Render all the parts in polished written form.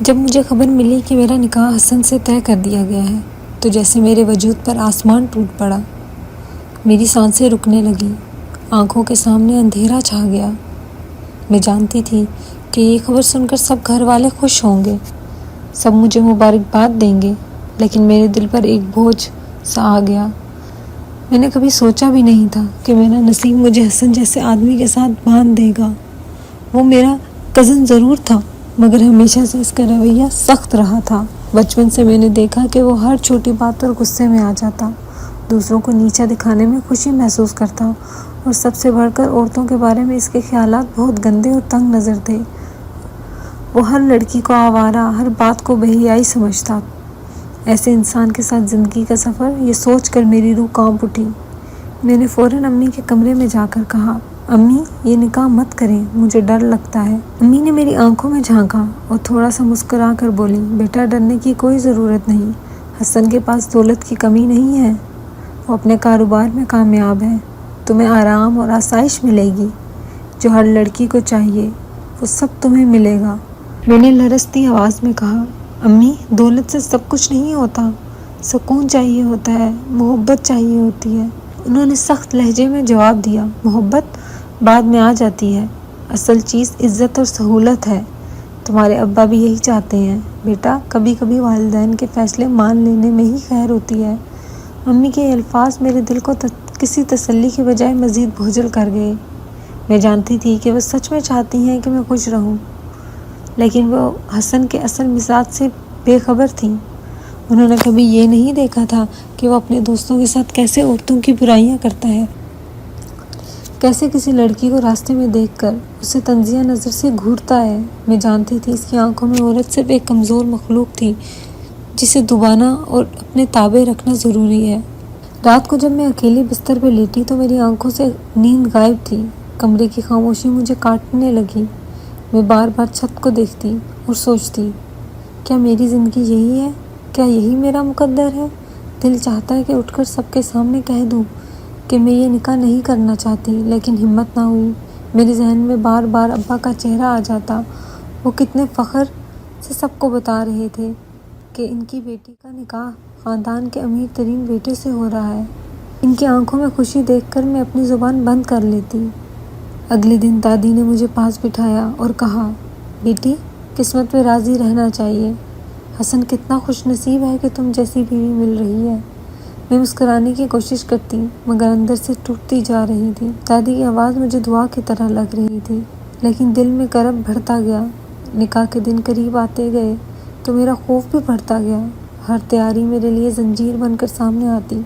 جب مجھے خبر ملی کہ میرا نکاح حسن سے طے کر دیا گیا ہے تو جیسے میرے وجود پر آسمان ٹوٹ پڑا۔ میری سانسیں رکنے لگیں، آنکھوں کے سامنے اندھیرا چھا گیا۔ میں جانتی تھی کہ یہ خبر سن کر سب گھر والے خوش ہوں گے، سب مجھے مبارکباد دیں گے، لیکن میرے دل پر ایک بوجھ سا آ گیا۔ میں نے کبھی سوچا بھی نہیں تھا کہ میرا نصیب مجھے حسن جیسے آدمی کے ساتھ باندھ دے گا۔ وہ میرا کزن ضرور تھا، مگر ہمیشہ سے اس کا رویہ سخت رہا تھا۔ بچپن سے میں نے دیکھا کہ وہ ہر چھوٹی بات پر غصے میں آ جاتا، دوسروں کو نیچا دکھانے میں خوشی محسوس کرتا، اور سب سے بڑھ کر عورتوں کے بارے میں اس کے خیالات بہت گندے اور تنگ نظر تھے۔ وہ ہر لڑکی کو آوارہ، ہر بات کو بہیائی سمجھتا۔ ایسے انسان کے ساتھ زندگی کا سفر، یہ سوچ کر میری روح کانپ اٹھی۔ میں نے فوراً امی کے کمرے میں جا کر کہا، امی یہ نکاح مت کریں، مجھے ڈر لگتا ہے۔ امی نے میری آنکھوں میں جھانکا اور تھوڑا سا مسکرا کر بولی، بیٹا ڈرنے کی کوئی ضرورت نہیں، حسن کے پاس دولت کی کمی نہیں ہے، وہ اپنے کاروبار میں کامیاب ہے، تمہیں آرام اور آسائش ملے گی، جو ہر لڑکی کو چاہیے وہ سب تمہیں ملے گا۔ میں نے لرزتی آواز میں کہا، امی دولت سے سب کچھ نہیں ہوتا، سکون چاہیے ہوتا ہے، محبت چاہیے ہوتی ہے۔ انہوں نے سخت لہجے میں جواب دیا، محبت بعد میں آ جاتی ہے، اصل چیز عزت اور سہولت ہے، تمہارے ابا بھی یہی چاہتے ہیں۔ بیٹا کبھی کبھی والدین کے فیصلے مان لینے میں ہی خیر ہوتی ہے۔ امی کے الفاظ میرے دل کو کسی تسلی کے بجائے مزید بوجھل کر گئے۔ میں جانتی تھی کہ وہ سچ میں چاہتی ہیں کہ میں خوش رہوں، لیکن وہ حسن کے اصل مزاج سے بے خبر تھیں۔ انہوں نے کبھی یہ نہیں دیکھا تھا کہ وہ اپنے دوستوں کے ساتھ کیسے عورتوں کی برائیاں کرتا ہے، کیسے کسی لڑکی کو راستے میں دیکھ کر اسے طنزیہ نظر سے گھورتا ہے۔ میں جانتی تھی اس کی آنکھوں میں عورت صرف ایک کمزور مخلوق تھی جسے دبانا اور اپنے تابع رکھنا ضروری ہے۔ رات کو جب میں اکیلی بستر پہ لیٹی تو میری آنکھوں سے نیند غائب تھی، کمرے کی خاموشی مجھے کاٹنے لگی۔ میں بار بار چھت کو دیکھتی اور سوچتی، کیا میری زندگی یہی ہے؟ کیا یہی میرا مقدر ہے؟ دل چاہتا ہے کہ اٹھ کر سب کے سامنے کہہ دوں کہ میں یہ نکاح نہیں کرنا چاہتی، لیکن ہمت نہ ہوئی۔ میرے ذہن میں بار بار ابا کا چہرہ آ جاتا، وہ کتنے فخر سے سب کو بتا رہے تھے کہ ان کی بیٹی کا نکاح خاندان کے امیر ترین بیٹے سے ہو رہا ہے۔ ان کی آنکھوں میں خوشی دیکھ کر میں اپنی زبان بند کر لیتی۔ اگلے دن دادی نے مجھے پاس بٹھایا اور کہا، بیٹی قسمت پہ راضی رہنا چاہیے، حسن کتنا خوش نصیب ہے کہ تم جیسی بیوی مل رہی ہے۔ میں مسکرانے کی کوشش کرتی مگر اندر سے ٹوٹتی جا رہی تھی۔ دادی کی آواز مجھے دعا کی طرح لگ رہی تھی، لیکن دل میں کرب بڑھتا گیا۔ نکاح کے دن قریب آتے گئے تو میرا خوف بھی بڑھتا گیا، ہر تیاری میرے لیے زنجیر بن کر سامنے آتی۔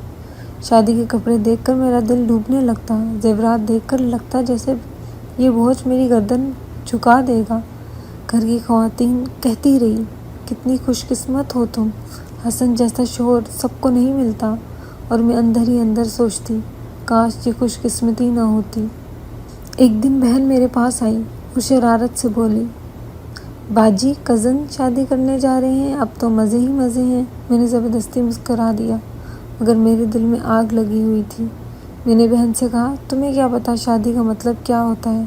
شادی کے کپڑے دیکھ کر میرا دل ڈوبنے لگتا، زیورات دیکھ کر لگتا جیسے یہ بوجھ میری گردن جھکا دے گا۔ گھر کی خواتین کہتی رہی، کتنی خوش قسمت ہو تم، حسن جیسا شوہر سب کو نہیں ملتا، اور میں اندر ہی اندر سوچتی، کاش یہ خوش قسمتی نہ ہوتی۔ ایک دن بہن میرے پاس آئی اور شرارت سے بولی، باجی کزن شادی کرنے جا رہے ہیں، اب تو مزے ہی مزے ہیں۔ میں نے زبردستی مسکرا دیا، مگر میرے دل میں آگ لگی ہوئی تھی۔ میں نے بہن سے کہا، تمہیں کیا پتا شادی کا مطلب کیا ہوتا ہے،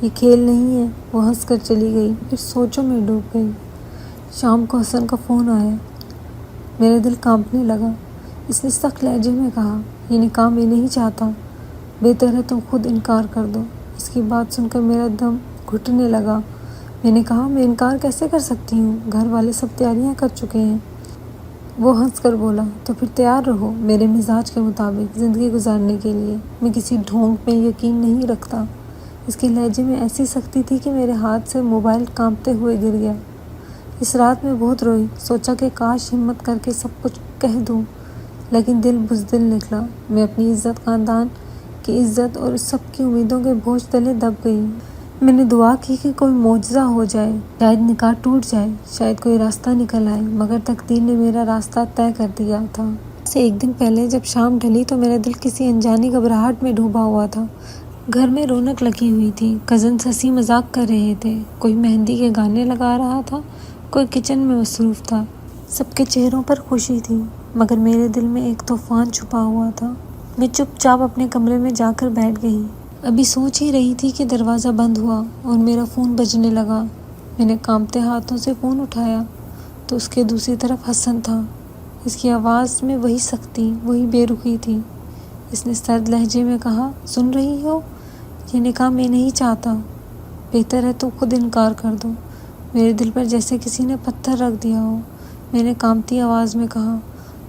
یہ کھیل نہیں ہے۔ وہ ہنس کر چلی گئی، پھر سوچوں میں ڈوب گئی۔ شام کو حسن کا فون آیا، میرا دل کانپنے لگا۔ اس نے سخت لہجے میں کہا، یہ نکاح میں نہیں چاہتا، بہتر ہے تم خود انکار کر دو۔ اس کی بات سن کر میرا دم گھٹنے لگا۔ میں نے کہا، میں انکار کیسے کر سکتی ہوں، گھر والے سب تیاریاں کر چکے ہیں۔ وہ ہنس کر بولا، تو پھر تیار رہو میرے مزاج کے مطابق زندگی گزارنے کے لیے، میں کسی ڈھونگ میں یقین نہیں رکھتا۔ اس کے لہجے میں ایسی سختی تھی کہ میرے ہاتھ سے موبائل کانپتے ہوئے گر گیا۔ اس رات میں بہت روئی، سوچا کہ کاش ہمت کر کے سب کچھ کہہ دوں، لیکن دل بزدل نکلا۔ میں اپنی عزت، خاندان کی عزت اور سب کی امیدوں کے بوجھ تلے دب گئی۔ میں نے دعا کی کہ کوئی معجزہ ہو جائے، شاید نکاح ٹوٹ جائے، شاید کوئی راستہ نکل آئے، مگر تقدیر نے میرا راستہ طے کر دیا تھا۔ سے ایک دن پہلے جب شام ڈھلی تو میرا دل کسی انجانی گھبراہٹ میں ڈوبا ہوا تھا۔ گھر میں رونق لگی ہوئی تھی، کزنز ہنسی مذاق کر رہے تھے، کوئی مہندی کے گانے لگا رہا تھا، کوئی کچن میں مصروف تھا۔ سب کے چہروں پر خوشی تھی، مگر میرے دل میں ایک طوفان چھپا ہوا تھا۔ میں چپ چاپ اپنے کمرے میں جا کر بیٹھ گئی۔ ابھی سوچ ہی رہی تھی کہ دروازہ بند ہوا اور میرا فون بجنے لگا۔ میں نے کانپتے ہاتھوں سے فون اٹھایا تو اس کے دوسری طرف حسن تھا۔ اس کی آواز میں وہی سختی، وہی بے رخی تھی۔ اس نے سرد لہجے میں کہا، سن رہی ہو؟ یہ نکاح میں نہیں چاہتا۔ بہتر ہے تو خود انکار کر دو۔ میرے دل پر جیسے کسی نے پتھر رکھ دیا ہو۔ میں نے کانپتی آواز میں کہا،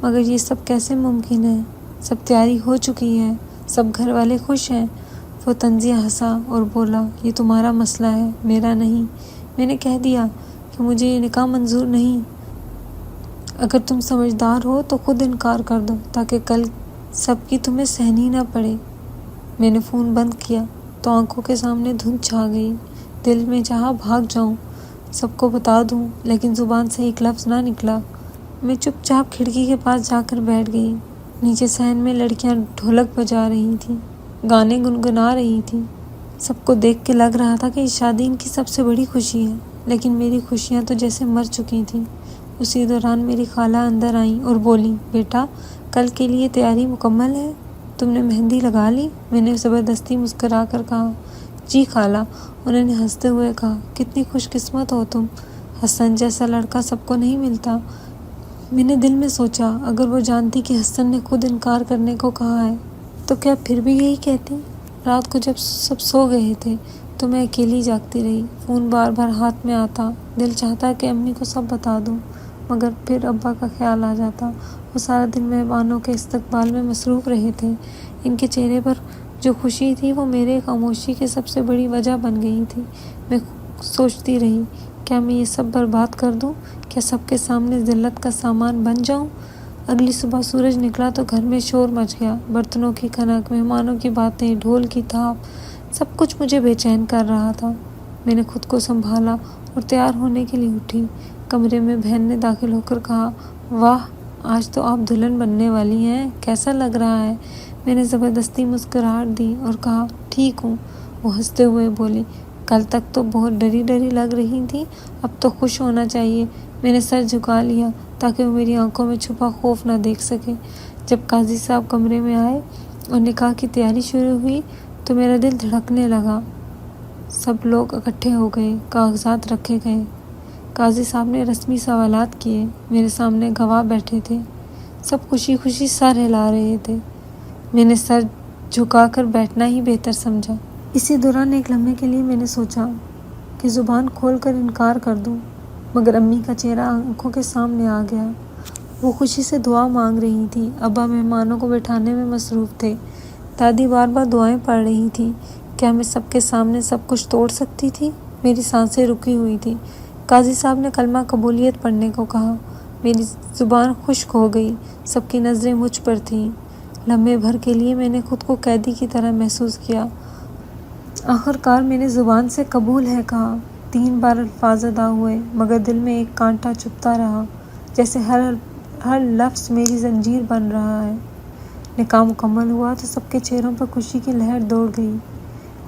مگر یہ سب کیسے ممکن ہے؟ سب تیاری ہو چکی ہے، سب گھر والے خوش ہیں۔ وہ طنزیہ ہنسا اور بولا، یہ تمہارا مسئلہ ہے، میرا نہیں۔ میں نے کہہ دیا کہ مجھے یہ نکاح منظور نہیں۔ اگر تم سمجھدار ہو تو خود انکار کر دو تاکہ کل سب کی تمہیں سہنی نہ پڑے۔ میں نے فون بند کیا تو آنکھوں کے سامنے دھند چھا گئی۔ دل میں چاہا بھاگ جاؤں، سب کو بتا دوں، لیکن زبان سے ایک لفظ نہ نکلا۔ میں چپ چاپ کھڑکی کے پاس جا کر بیٹھ گئی۔ نیچے صحن میں لڑکیاں ڈھولک بجا رہی تھیں، گانے گنگنا رہی تھیں۔ سب کو دیکھ کے لگ رہا تھا کہ اس شادی ان کی سب سے بڑی خوشی ہے، لیکن میری خوشیاں تو جیسے مر چکی تھیں۔ اسی دوران میری خالہ اندر آئیں اور بولیں، بیٹا کل کے لیے تیاری مکمل ہے؟ تم نے مہندی لگا لی؟ میں نے زبردستی مسکرا کر کہا، جی خالہ۔ انہوں نے ہنستے ہوئے کہا، کتنی خوش قسمت ہو تم، حسن جیسا لڑکا سب کو نہیں ملتا۔ میں نے دل میں سوچا، اگر وہ جانتی کہ حسن نے خود انکار کرنے کو کہا ہے تو کیا پھر بھی یہی کہتی؟ رات کو جب سب سو گئے تھے تو میں اکیلی جاگتی رہی۔ فون بار بار ہاتھ میں آتا، دل چاہتا کہ امی کو سب بتا دوں، مگر پھر ابا کا خیال آ جاتا۔ وہ سارا دن مہمانوں کے استقبال میں مصروف رہے تھے۔ ان کے چہرے پر جو خوشی تھی وہ میرے خاموشی کی سب سے بڑی وجہ بن گئی تھی۔ میں سوچتی رہی، کیا میں یہ سب برباد کر دوں؟ کیا سب کے سامنے ذلت کا سامان بن جاؤں؟ اگلی صبح سورج نکلا تو گھر میں شور مچ گیا۔ برتنوں کی کھنک، مہمانوں کی باتیں، ڈھول کی تھاپ، سب کچھ مجھے بے چین کر رہا تھا۔ میں نے خود کو سنبھالا اور تیار ہونے کے لیے اٹھی۔ کمرے میں بہن نے داخل ہو کر کہا، واہ، آج تو آپ دلہن بننے والی ہیں، کیسا لگ رہا ہے؟ میں نے زبردستی مسکراہٹ دی اور کہا، ٹھیک ہوں۔ وہ ہنستے ہوئے بولی، کل تک تو بہت ڈری ڈری لگ رہی تھی، اب تو خوش ہونا چاہیے۔ میں نے سر جھکا لیا تاکہ وہ میری آنکھوں میں چھپا خوف نہ دیکھ سکے۔ جب قاضی صاحب کمرے میں آئے اور نکاح کی تیاری شروع ہوئی تو میرا دل دھڑکنے لگا۔ سب لوگ اکٹھے ہو گئے، کاغذات رکھے گئے، قاضی صاحب نے رسمی سوالات کیے، میرے سامنے گواہ بیٹھے تھے، سب خوشی خوشی سر ہلا رہے تھے۔ میں نے سر جھکا کر بیٹھنا ہی بہتر سمجھا۔ اسی دوران ایک لمحے کے لیے میں نے سوچا کہ زبان کھول کر انکار کر دوں، مگر امی کا چہرہ آنکھوں کے سامنے آ گیا۔ وہ خوشی سے دعا مانگ رہی تھی، ابا مہمانوں کو بٹھانے میں مصروف تھے، دادی بار بار دعائیں پڑھ رہی تھی۔ کیا میں سب کے سامنے سب کچھ توڑ سکتی تھی؟ میری سانسیں رکی ہوئی تھی۔ قاضی صاحب نے کلمہ قبولیت پڑھنے کو کہا۔ میری زبان خشک ہو گئی، سب کی نظریں مجھ پر تھیں۔ لمحے بھر کے لیے میں نے خود کو قیدی کی طرح محسوس کیا۔ آخر کار میں نے زبان سے قبول ہے کہا۔ 3 بار الفاظ ادا ہوئے، مگر دل میں ایک کانٹا چبھتا رہا، جیسے ہر لفظ میری زنجیر بن رہا ہے۔ نکاح مکمل ہوا تو سب کے چہروں پر خوشی کی لہر دوڑ گئی۔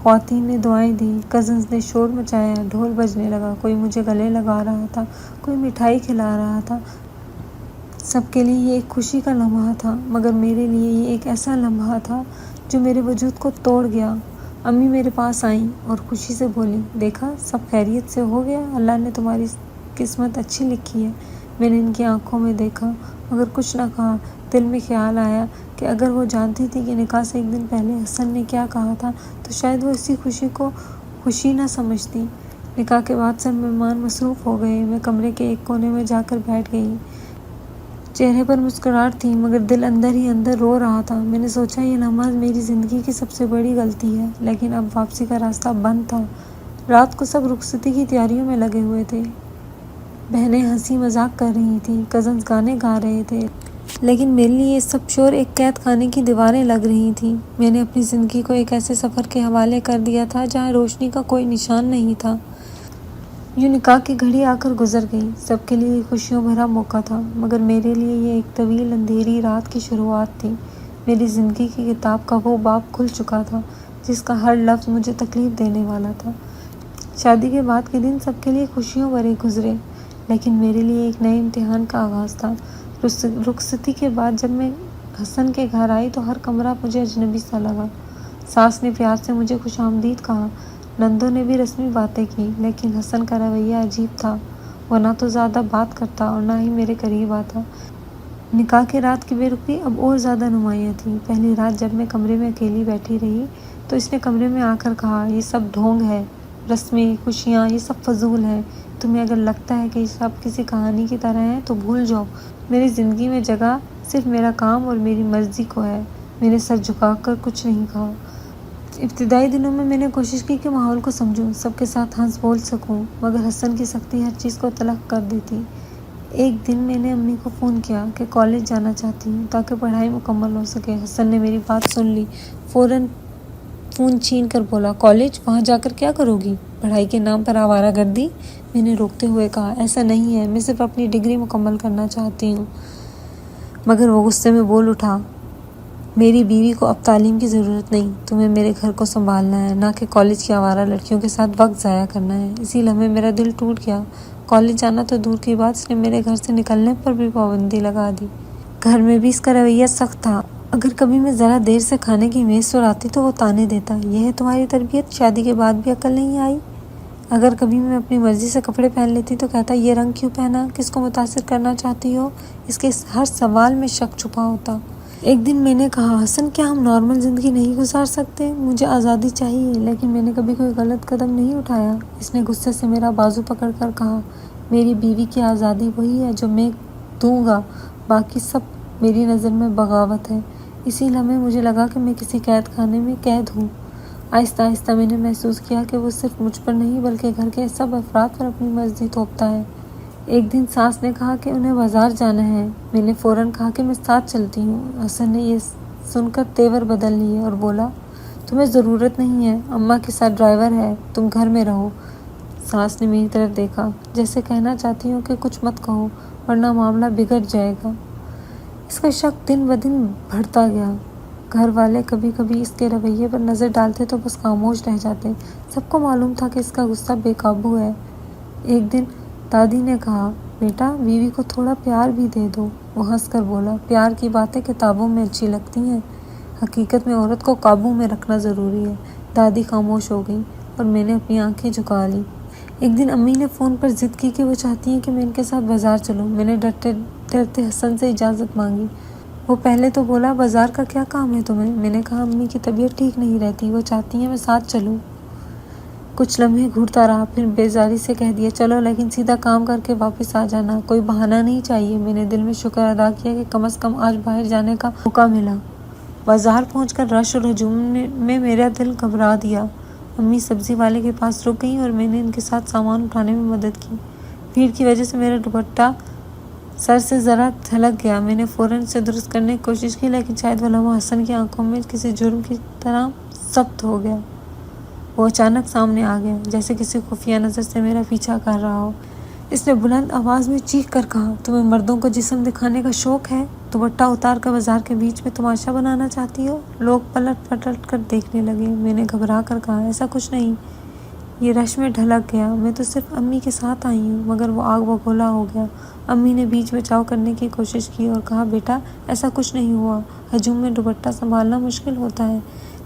خواتین نے دعائیں دیں، کزنز نے شور مچایا، ڈھول بجنے لگا، کوئی مجھے گلے لگا رہا تھا، کوئی مٹھائی کھلا رہا تھا۔ سب کے لیے یہ ایک خوشی کا لمحہ تھا، مگر میرے لیے یہ ایک ایسا لمحہ تھا جو میرے وجود کو توڑ گیا۔ امی میرے پاس آئیں اور خوشی سے بولیں، دیکھا سب خیریت سے ہو گیا، اللہ نے تمہاری قسمت اچھی لکھی ہے۔ میں نے ان کی آنکھوں میں دیکھا مگر کچھ نہ کہا۔ دل میں خیال آیا کہ اگر وہ جانتی تھی کہ نکاح سے ایک دن پہلے حسن نے کیا کہا تھا تو شاید وہ اسی خوشی کو خوشی نہ سمجھتی۔ نکاح کے بعد سب مہمان مصروف ہو گئے، میں کمرے کے ایک کونے میں جا کر بیٹھ گئی۔ چہرے پر مسکراہٹ تھی مگر دل اندر ہی اندر رو رہا تھا۔ میں نے سوچا یہ لمحہ میری زندگی کی سب سے بڑی غلطی ہے، لیکن اب واپسی کا راستہ بند تھا۔ رات کو سب رخصتی کی تیاریوں میں لگے ہوئے تھے، بہنیں ہنسی مذاق کر رہی تھیں، کزنز گانے گا رہے تھے، لیکن میرے لیے یہ سب شور ایک قید خانے کی دیواریں لگ رہی تھیں۔ میں نے اپنی زندگی کو ایک ایسے سفر کے حوالے کر دیا تھا جہاں روشنی کا کوئی نشان نہیں تھا۔ یوں نکاح کی گھڑی آ کر گزر گئی۔ سب کے لیے خوشیوں بھرا موقع تھا، مگر میرے لیے یہ ایک طویل اندھیری رات کی شروعات تھی۔ میری زندگی کی کتاب کا وہ باب کھل چکا تھا جس کا ہر لفظ مجھے تکلیف دینے والا تھا۔ شادی کے بعد کے دن سب کے لیے خوشیوں بھرے گزرے، لیکن میرے لیے ایک نئے امتحان کا آغاز تھا۔ رخصتی کے بعد جب میں حسن کے گھر آئی تو ہر کمرہ مجھے اجنبی سا لگا۔ ساس نے پیار سے مجھے خوش آمدید کہا، نندوں نے بھی رسمی باتیں کی، لیکن حسن کا رویہ عجیب تھا۔ وہ نہ تو زیادہ بات کرتا اور نہ ہی میرے قریب آتا۔ نکاح کی رات کی بے رخی اب اور زیادہ نمایاں تھی۔ پہلی رات جب میں کمرے میں اکیلی بیٹھی رہی تو اس نے کمرے میں آ کر کہا، یہ سب ڈھونگ ہے، رسمیں، خوشیاں، یہ سب فضول ہے۔ تمہیں اگر لگتا ہے کہ یہ سب کسی کہانی کی طرح ہے تو بھول جاؤ۔ میری زندگی میں جگہ صرف میرا کام اور میری مرضی کو ہے۔ میں نے سر جھکا کر کچھ نہیں کہا۔ ابتدائی دنوں میں نے کوشش کی کہ ماحول کو سمجھوں، سب کے ساتھ ہنس بول سکوں، مگر حسن کی سختی ہر چیز کو تلخ کر دیتی۔ ایک دن میں نے امی کو فون کیا کہ کالج جانا چاہتی ہوں تاکہ پڑھائی مکمل ہو سکے۔ حسن نے میری بات سن لی، فوراً فون چھین کر بولا، کالج؟ وہاں جا کر کیا کرو گی؟ پڑھائی کے نام پر آوارہ گردی؟ میں نے روکتے ہوئے کہا، ایسا نہیں ہے، میں صرف اپنی ڈگری مکمل کرنا چاہتی ہوں۔ مگر وہ غصے میں بول اٹھا، میری بیوی کو اب تعلیم کی ضرورت نہیں، تمہیں میرے گھر کو سنبھالنا ہے، نہ کہ کالج کی آوارہ لڑکیوں کے ساتھ وقت ضائع کرنا ہے۔ اسی لمحے میرا دل ٹوٹ گیا۔ کالج جانا تو دور کی بات، اس نے میرے گھر سے نکلنے پر بھی پابندی لگا دی۔ گھر میں بھی اس کا رویہ سخت تھا۔ اگر کبھی میں ذرا دیر سے کھانے کی میز پر آتی تو وہ طعنے دیتا، یہ ہے تمہاری تربیت، شادی کے بعد بھی عقل نہیں آئی؟ اگر کبھی میں اپنی مرضی سے کپڑے پہن لیتی تو کہتا، یہ رنگ کیوں پہنا، کس کو متاثر کرنا چاہتی ہو؟ اس کے ہر سوال میں شک چھپا ہوتا۔ ایک دن میں نے کہا، حسن کیا ہم نارمل زندگی نہیں گزار سکتے؟ مجھے آزادی چاہیے، لیکن میں نے کبھی کوئی غلط قدم نہیں اٹھایا۔ اس نے غصے سے میرا بازو پکڑ کر کہا، میری بیوی کی آزادی وہی ہے جو میں دوں گا، باقی سب میری نظر میں بغاوت ہے۔ اسی لمحے مجھے لگا کہ میں کسی قید خانے میں قید ہوں۔ آہستہ آہستہ میں نے محسوس کیا کہ وہ صرف مجھ پر نہیں بلکہ گھر کے سب افراد پر اپنی مرضی تھوپتا ہے۔ ایک دن ساس نے کہا کہ انہیں بازار جانا ہے۔ میں نے فوراً کہا کہ میں ساتھ چلتی ہوں۔ حسن نے یہ سن کر تیور بدل لیے اور بولا، تمہیں ضرورت نہیں ہے، اماں کے ساتھ ڈرائیور ہے، تم گھر میں رہو۔ ساس نے میری طرف دیکھا، جیسے کہنا چاہتی ہوں کہ کچھ مت کہو ورنہ معاملہ بگڑ جائے گا۔ اس کا شک دن بدن بڑھتا گیا۔ گھر والے کبھی کبھی اس کے رویے پر نظر ڈالتے تو بس خاموش رہ جاتے۔ سب کو معلوم تھا کہ اس کا غصہ بے قابو ہے۔ ایک دن دادی نے کہا، بیٹا بیوی کو تھوڑا پیار بھی دے دو۔ وہ ہنس کر بولا، پیار کی باتیں کتابوں میں اچھی لگتی ہیں، حقیقت میں عورت کو قابو میں رکھنا ضروری ہے۔ دادی خاموش ہو گئی اور میں نے اپنی آنکھیں جھکا لی۔ ایک دن امی نے فون پر ضد کی کہ وہ چاہتی ہیں کہ میں ان کے ساتھ بازار چلوں۔ میں نے ڈرتے ڈرتے حسن سے اجازت مانگی۔ وہ پہلے تو بولا، بازار کا کیا کام ہے تمہیں؟ میں نے کہا، امی کی طبیعت ٹھیک نہیں رہتی، وہ چاہتی ہیں میں ساتھ چلوں۔ کچھ لمحے گھورتا رہا، پھر بیزاری سے کہہ دیا، چلو لیکن سیدھا کام کر کے واپس آ جانا، کوئی بہانہ نہیں چاہیے۔ میں نے دل میں شکر ادا کیا کہ کم از کم آج باہر جانے کا موقع ملا۔ بازار پہنچ کر رش اور ہجوم میں میرا دل گھبرا دیا۔ امی سبزی والے کے پاس رک گئیں اور میں نے ان کے ساتھ سامان اٹھانے میں مدد کی۔ بھیڑ کی وجہ سے میرا دوپٹہ سر سے ذرا تھلک گیا۔ میں نے فوراً اسے درست کرنے کی کوشش کی، لیکن شاید وہ لمحہ حسن کی آنکھوں میں کسی جرم کی طرح ضبط ہو گیا۔ وہ اچانک سامنے آ گیا، جیسے کسی خفیہ نظر سے میرا پیچھا کر رہا ہو۔ اس نے بلند آواز میں چیخ کر کہا، تمہیں مردوں کو جسم دکھانے کا شوق ہے؟ دوپٹہ اتار کر بازار کے بیچ میں تماشا بنانا چاہتی ہو؟ لوگ پلٹ پلٹ کر دیکھنے لگے۔ میں نے گھبرا کر کہا، ایسا کچھ نہیں۔ یہ رش میں ڈھلک گیا، میں تو صرف امی کے ساتھ آئی ہوں۔ مگر وہ آگ بگولا ہو گیا۔ امی نے بیچ بچاؤ کرنے کی کوشش کی اور کہا، بیٹا ایسا کچھ نہیں ہوا، ہجوم میں دوپٹہ سنبھالنا مشکل ہوتا ہے۔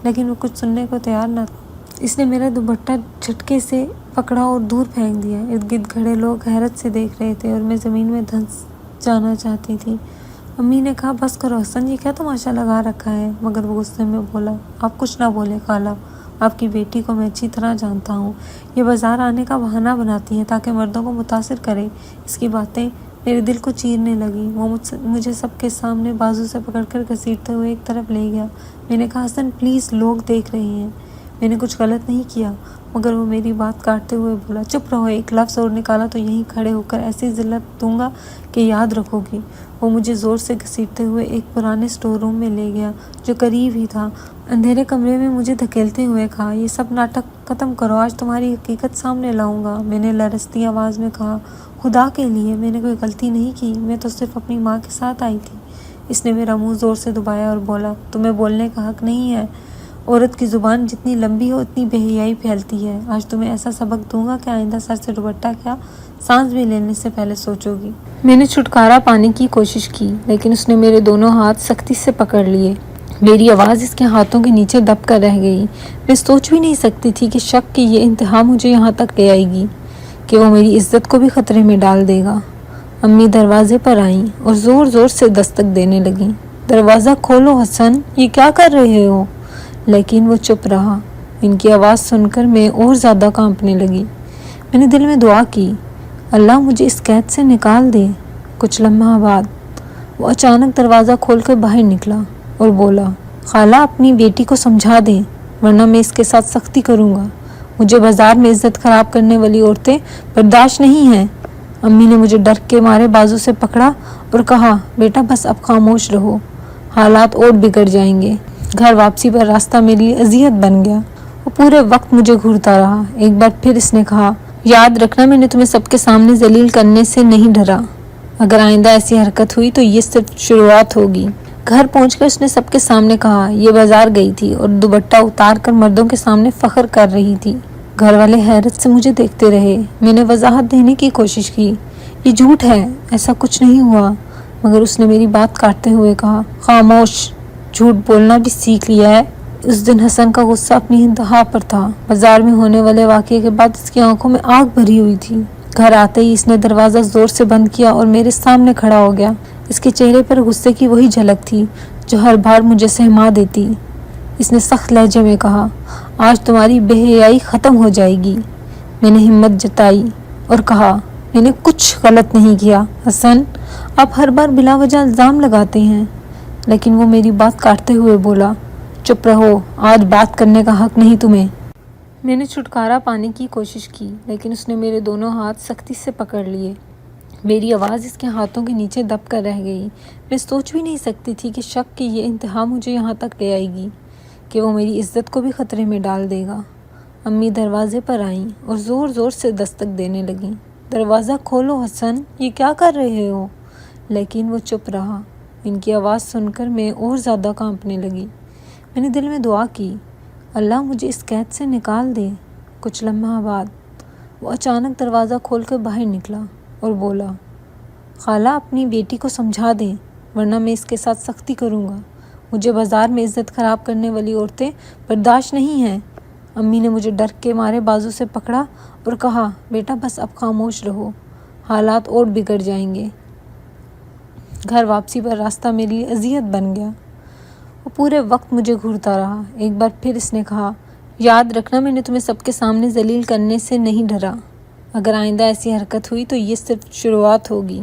لیکن وہ کچھ سننے کو تیار نہ تھا۔ اس نے میرا دوپٹہ جھٹکے سے پکڑا اور دور پھینک دیا۔ ارد گرد کھڑے لوگ حیرت سے دیکھ رہے تھے اور میں زمین میں دھنس جانا چاہتی تھی۔ امی نے کہا، بس کرو حسن، یہ کیا تماشا لگا رکھا ہے؟ مگر وہ غصے میں بولا، آپ کچھ نہ بولے خالہ، آپ کی بیٹی کو میں اچھی طرح جانتا ہوں، یہ بازار آنے کا بہانہ بناتی ہے تاکہ مردوں کو متاثر کرے۔ اس کی باتیں میرے دل کو چیرنے لگیں۔ وہ مجھے سب کے سامنے بازو سے پکڑ کر گھسیٹتے ہوئے ایک طرف لے گیا۔ میں نے کہا، حسن پلیز، لوگ دیکھ رہے ہیں۔ میں نے کچھ غلط نہیں کیا۔ مگر وہ میری بات کاٹتے ہوئے بولا، چپ رہو، ایک لفظ اور نکالا تو یہیں کھڑے ہو کر ایسی ذلت دوں گا کہ یاد رکھو گی۔ وہ مجھے زور سے گھسیٹتے ہوئے ایک پرانے سٹور روم میں لے گیا جو قریب ہی تھا۔ اندھیرے کمرے میں مجھے دھکیلتے ہوئے کہا، یہ سب ناٹک ختم کرو، آج تمہاری حقیقت سامنے لاؤں گا۔ میں نے لرزتی آواز میں کہا، خدا کے لیے میں نے کوئی غلطی نہیں کی، میں تو صرف اپنی ماں کے ساتھ آئی تھی۔ اس نے میرا منہ زور سے دبایا اور بولا، تمہیں بولنے کا حق نہیں ہے، عورت کی زبان جتنی لمبی ہو اتنی بے حیائی پھیلتی ہے۔ آج تمہیں ایسا سبق دوں گا کہ آئندہ سر سے دوپٹہ کیا سانس بھی لینے سے پہلے سوچو گی۔ میں نے چھٹکارا پانے کی کوشش کی، لیکن اس نے میرے دونوں ہاتھ سختی سے پکڑ لیے۔ میری آواز اس کے ہاتھوں کے نیچے دب کر رہ گئی۔ میں سوچ بھی نہیں سکتی تھی کہ شک کی یہ انتہا مجھے یہاں تک لے آئے گی کہ وہ میری عزت کو بھی خطرے میں ڈال دے گا۔ امی دروازے پر آئیں اور زور زور سے دستک دینے لگیں۔ دروازہ کھولو حسن، یہ کیا کر رہے ہو؟ لیکن وہ چپ رہا۔ ان کی آواز سن کر میں اور زیادہ کانپنے لگی۔ میں نے دل میں دعا کی، اللہ مجھے اس قید سے نکال دے۔ کچھ لمحہ بعد وہ اچانک دروازہ کھول کر باہر نکلا اور بولا، خالہ اپنی بیٹی کو سمجھا دیں ورنہ میں اس کے ساتھ سختی کروں گا۔ مجھے بازار میں عزت خراب کرنے والی عورتیں برداشت نہیں ہیں۔ امی نے مجھے ڈر کے مارے بازو سے پکڑا اور کہا، بیٹا بس اب خاموش رہو، حالات اور بگڑ جائیں گے۔ گھر واپسی پر راستہ میرے لیے اذیت بن گیا۔ وہ پورے وقت مجھے گھورتا رہا۔ ایک بار پھر اس نے کہا، یاد رکھنا میں نے تمہیں سب کے سامنے ذلیل کرنے سے نہیں ڈرا۔ اگر آئندہ ایسی حرکت ہوئی تو یہ صرف شروعات ہوگی۔ گھر پہنچ کر اس نے سب کے سامنے کہا، یہ بازار گئی تھی اور دوپٹہ اتار کر مردوں کے سامنے فخر کر رہی تھی۔ گھر والے حیرت سے مجھے دیکھتے رہے۔ میں نے وضاحت دینے کی کوشش کی، یہ جھوٹ ہے، ایسا کچھ نہیں ہوا، مگر اس نے میری بات کاٹتے ہوئے کہا، خاموش، جھوٹ بولنا بھی سیکھ لیا ہے۔ اس دن حسن کا غصہ اپنی انتہا پر تھا۔ بازار میں ہونے والے واقعے کے بعد اس کی آنکھوں میں آگ بھری ہوئی تھی۔ گھر آتے ہی اس نے دروازہ زور سے بند کیا اور میرے سامنے کھڑا ہو گیا۔ اس کے چہرے پر غصے کی وہی جھلک تھی جو ہر بار مجھے سہما دیتی۔ اس نے سخت لہجے میں کہا، آج تمہاری بے حیائی ختم ہو جائے گی۔ میں نے ہمت جتائی اور کہا، میں نے کچھ غلط نہیں کیا حسن، آپ ہر بار بلا وجہ الزام لگاتے ہیں۔ لیکن وہ میری بات کاٹتے ہوئے بولا، چپ رہو، آج بات کرنے کا حق نہیں تمہیں۔ میں نے چھٹکارا پانے کی کوشش کی لیکن اس نے میرے دونوں ہاتھ سختی سے پکڑ لیے۔ میری آواز اس کے ہاتھوں کے نیچے دب کر رہ گئی۔ میں سوچ بھی نہیں سکتی تھی کہ شک کی یہ انتہا مجھے یہاں تک لے آئے گی کہ وہ میری عزت کو بھی خطرے میں ڈال دے گا۔ امی دروازے پر آئیں اور زور زور سے دستک دینے لگیں۔ دروازہ کھولو حسن، یہ کیا کر رہے ہو؟ لیکن وہ چپ رہا۔ ان کی آواز سن کر میں اور زیادہ کانپنے لگی۔ میں نے دل میں دعا کی، اللہ مجھے اس قید سے نکال دے۔ کچھ لمحہ بعد وہ اچانک دروازہ کھول کر باہر نکلا اور بولا، خالہ اپنی بیٹی کو سمجھا دیں ورنہ میں اس کے ساتھ سختی کروں گا۔ مجھے بازار میں عزت خراب کرنے والی عورتیں برداشت نہیں ہیں۔ امی نے مجھے ڈر کے مارے بازو سے پکڑا اور کہا، بیٹا بس اب خاموش رہو، حالات اور بگڑ جائیں گے۔ گھر واپسی پر راستہ میرے لیے اذیت بن گیا۔ وہ پورے وقت مجھے گھورتا رہا۔ ایک بار پھر اس نے کہا، یاد رکھنا میں نے تمہیں سب کے سامنے ذلیل کرنے سے نہیں ڈرا۔ اگر آئندہ ایسی حرکت ہوئی تو یہ صرف شروعات ہوگی۔